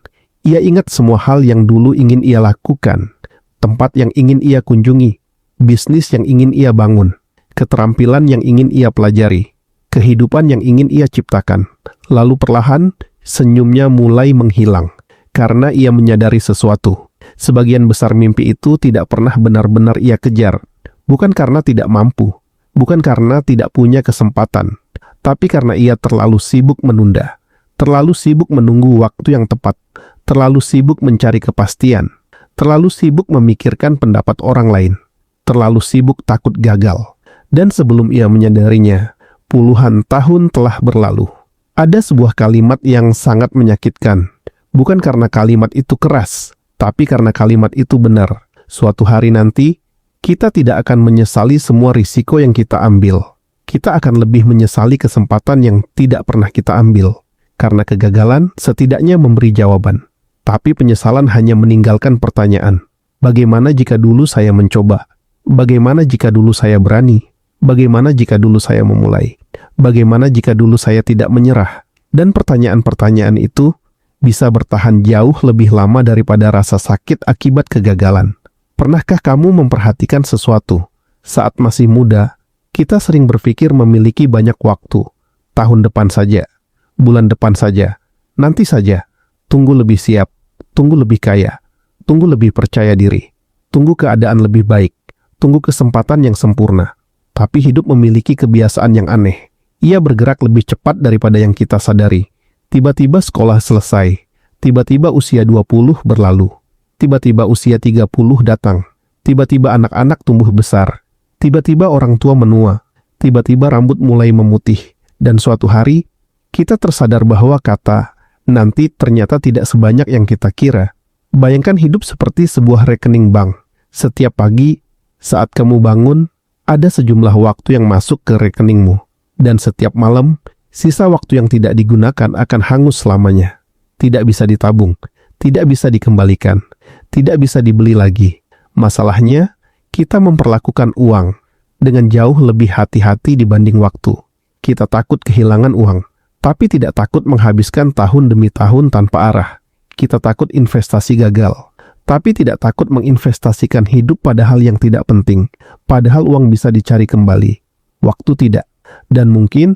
Ia ingat semua hal yang dulu ingin ia lakukan, tempat yang ingin ia kunjungi, bisnis yang ingin ia bangun, keterampilan yang ingin ia pelajari, kehidupan yang ingin ia ciptakan. Lalu perlahan, senyumnya mulai menghilang, karena ia menyadari sesuatu. Sebagian besar mimpi itu tidak pernah benar-benar ia kejar, bukan karena tidak mampu, bukan karena tidak punya kesempatan, tapi karena ia terlalu sibuk menunda, terlalu sibuk menunggu waktu yang tepat, terlalu sibuk mencari kepastian, terlalu sibuk memikirkan pendapat orang lain, terlalu sibuk takut gagal. Dan sebelum ia menyadarinya, puluhan tahun telah berlalu. Ada sebuah kalimat yang sangat menyakitkan, bukan karena kalimat itu keras, tapi karena kalimat itu benar. Suatu hari nanti, kita tidak akan menyesali semua risiko yang kita ambil. Kita akan lebih menyesali kesempatan yang tidak pernah kita ambil. Karena kegagalan setidaknya memberi jawaban. Tapi penyesalan hanya meninggalkan pertanyaan. Bagaimana jika dulu saya mencoba? Bagaimana jika dulu saya berani? Bagaimana jika dulu saya memulai? Bagaimana jika dulu saya tidak menyerah? Dan pertanyaan-pertanyaan itu bisa bertahan jauh lebih lama daripada rasa sakit akibat kegagalan. Pernahkah kamu memperhatikan sesuatu? Saat masih muda, kita sering berpikir memiliki banyak waktu. Tahun depan saja, bulan depan saja, nanti saja. Tunggu lebih siap, tunggu lebih kaya, tunggu lebih percaya diri, tunggu keadaan lebih baik, tunggu kesempatan yang sempurna. Tapi hidup memiliki kebiasaan yang aneh. Ia bergerak lebih cepat daripada yang kita sadari. Tiba-tiba sekolah selesai, tiba-tiba usia 20 berlalu, tiba-tiba usia 30 datang, tiba-tiba anak-anak tumbuh besar, tiba-tiba orang tua menua, tiba-tiba rambut mulai memutih, dan suatu hari, kita tersadar bahwa kata nanti ternyata tidak sebanyak yang kita kira. Bayangkan hidup seperti sebuah rekening bank. Setiap pagi, saat kamu bangun, ada sejumlah waktu yang masuk ke rekeningmu. Dan setiap malam, sisa waktu yang tidak digunakan akan hangus selamanya. Tidak bisa ditabung, tidak bisa dikembalikan, tidak bisa dibeli lagi. Masalahnya, kita memperlakukan uang dengan jauh lebih hati-hati dibanding waktu. Kita takut kehilangan uang, tapi tidak takut menghabiskan tahun demi tahun tanpa arah. Kita takut investasi gagal, tapi tidak takut menginvestasikan hidup pada hal yang tidak penting. Padahal uang bisa dicari kembali, waktu tidak. Dan mungkin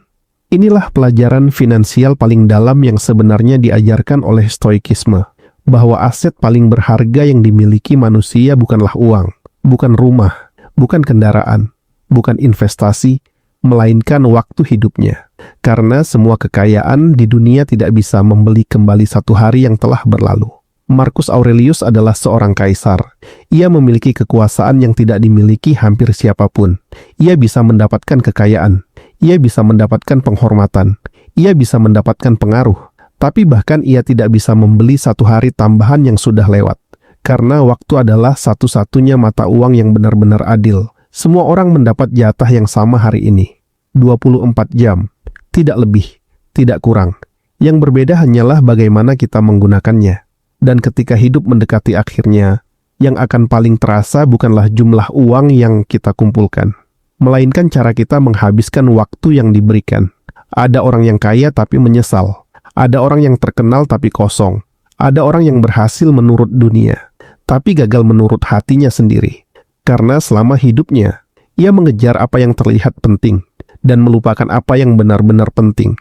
inilah pelajaran finansial paling dalam yang sebenarnya diajarkan oleh stoikisme, bahwa aset paling berharga yang dimiliki manusia bukanlah uang, bukan rumah, bukan kendaraan, bukan investasi, melainkan waktu hidupnya. Karena semua kekayaan di dunia tidak bisa membeli kembali satu hari yang telah berlalu. Marcus Aurelius adalah seorang kaisar. Ia memiliki kekuasaan yang tidak dimiliki hampir siapapun. Ia bisa mendapatkan kekayaan. Ia bisa mendapatkan penghormatan. Ia bisa mendapatkan pengaruh. Tapi bahkan ia tidak bisa membeli satu hari tambahan yang sudah lewat. Karena waktu adalah satu-satunya mata uang yang benar-benar adil. Semua orang mendapat jatah yang sama hari ini. 24 jam. Tidak lebih, tidak kurang. Yang berbeda hanyalah bagaimana kita menggunakannya. Dan ketika hidup mendekati akhirnya, yang akan paling terasa bukanlah jumlah uang yang kita kumpulkan, melainkan cara kita menghabiskan waktu yang diberikan. Ada orang yang kaya tapi menyesal. Ada orang yang terkenal tapi kosong. Ada orang yang berhasil menurut dunia, tapi gagal menurut hatinya sendiri. Karena selama hidupnya, ia mengejar apa yang terlihat penting, dan melupakan apa yang benar-benar penting.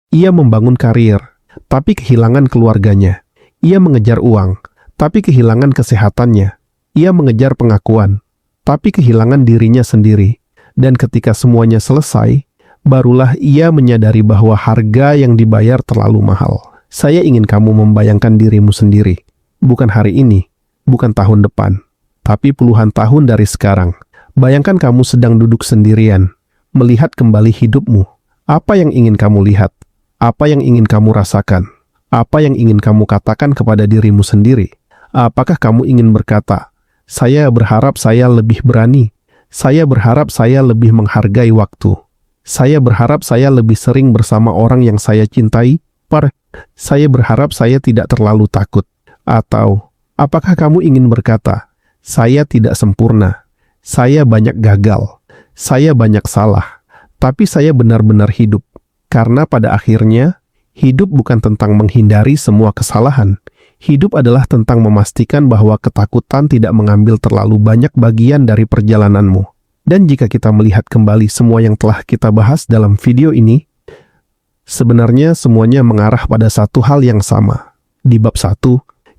Ia membangun karir, tapi kehilangan keluarganya. Ia mengejar uang, tapi kehilangan kesehatannya. Ia mengejar pengakuan, tapi kehilangan dirinya sendiri. Dan ketika semuanya selesai, barulah ia menyadari bahwa harga yang dibayar terlalu mahal. Saya ingin kamu membayangkan dirimu sendiri. Bukan hari ini, bukan tahun depan, tapi puluhan tahun dari sekarang. Bayangkan kamu sedang duduk sendirian, melihat kembali hidupmu. Apa yang ingin kamu lihat? Apa yang ingin kamu rasakan? Apa yang ingin kamu katakan kepada dirimu sendiri? Apakah kamu ingin berkata, saya berharap saya lebih berani. Saya berharap saya lebih menghargai waktu. Saya berharap saya lebih sering bersama orang yang saya cintai. Saya berharap saya tidak terlalu takut. Atau, apakah kamu ingin berkata, saya tidak sempurna. Saya banyak gagal. Saya banyak salah. Tapi saya benar-benar hidup. Karena pada akhirnya, hidup bukan tentang menghindari semua kesalahan. Hidup adalah tentang memastikan bahwa ketakutan tidak mengambil terlalu banyak bagian dari perjalananmu. Dan jika kita melihat kembali semua yang telah kita bahas dalam video ini, sebenarnya semuanya mengarah pada satu hal yang sama. Di bab 1,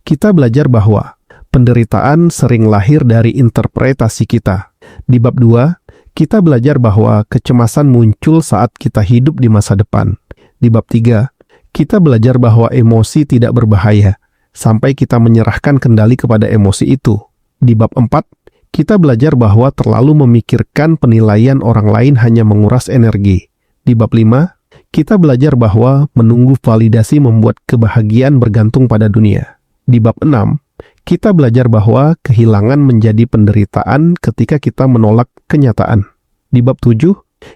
kita belajar bahwa penderitaan sering lahir dari interpretasi kita. Di bab 2, kita belajar bahwa kecemasan muncul saat kita hidup di masa depan. Di bab 3, kita belajar bahwa emosi tidak berbahaya sampai kita menyerahkan kendali kepada emosi itu. Di bab 4, kita belajar bahwa terlalu memikirkan penilaian orang lain hanya menguras energi. Di bab 5, kita belajar bahwa menunggu validasi membuat kebahagiaan bergantung pada dunia. Di bab 6, kita belajar bahwa kehilangan menjadi penderitaan ketika kita menolak kenyataan. Di bab 7,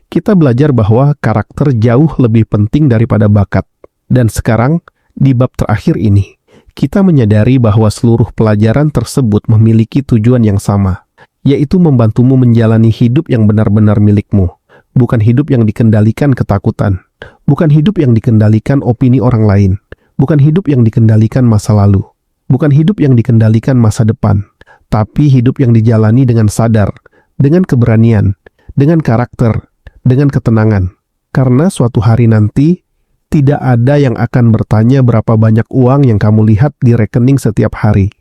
kita belajar bahwa karakter jauh lebih penting daripada bakat. Dan sekarang, di bab terakhir ini, Kita menyadari bahwa seluruh pelajaran tersebut memiliki tujuan yang sama, yaitu membantumu menjalani hidup yang benar-benar milikmu, bukan hidup yang dikendalikan ketakutan, bukan hidup yang dikendalikan opini orang lain, bukan hidup yang dikendalikan masa lalu, bukan hidup yang dikendalikan masa depan, tapi hidup yang dijalani dengan sadar, dengan keberanian, dengan karakter, dengan ketenangan. Karena suatu hari nanti, tidak ada yang akan bertanya berapa banyak uang yang kamu lihat di rekening setiap hari.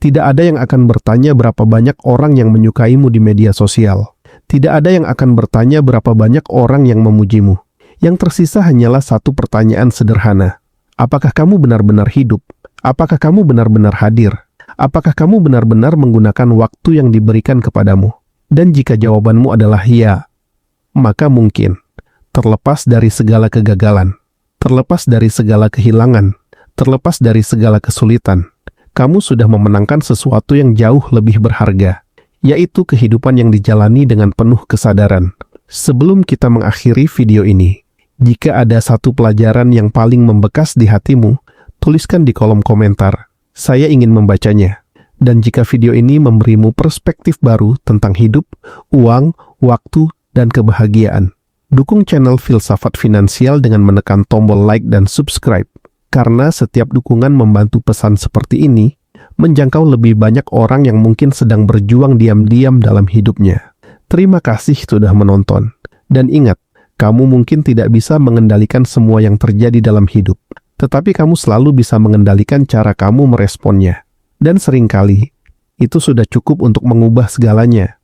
Tidak ada yang akan bertanya berapa banyak orang yang menyukaimu di media sosial. Tidak ada yang akan bertanya berapa banyak orang yang memujimu. Yang tersisa hanyalah satu pertanyaan sederhana. Apakah kamu benar-benar hidup? Apakah kamu benar-benar hadir? Apakah kamu benar-benar menggunakan waktu yang diberikan kepadamu? Dan jika jawabanmu adalah ya, maka mungkin, terlepas dari segala kegagalan, terlepas dari segala kehilangan, terlepas dari segala kesulitan, kamu sudah memenangkan sesuatu yang jauh lebih berharga, yaitu kehidupan yang dijalani dengan penuh kesadaran. Sebelum kita mengakhiri video ini, jika ada satu pelajaran yang paling membekas di hatimu, tuliskan di kolom komentar. Saya ingin membacanya. Dan jika video ini memberimu perspektif baru tentang hidup, uang, waktu, dan kebahagiaan, dukung channel Filsafat Finansial dengan menekan tombol like dan subscribe, karena setiap dukungan membantu pesan seperti ini menjangkau lebih banyak orang yang mungkin sedang berjuang diam-diam dalam hidupnya. Terima kasih sudah menonton. Dan ingat, kamu mungkin tidak bisa mengendalikan semua yang terjadi dalam hidup, tetapi kamu selalu bisa mengendalikan cara kamu meresponnya. Dan seringkali, itu sudah cukup untuk mengubah segalanya.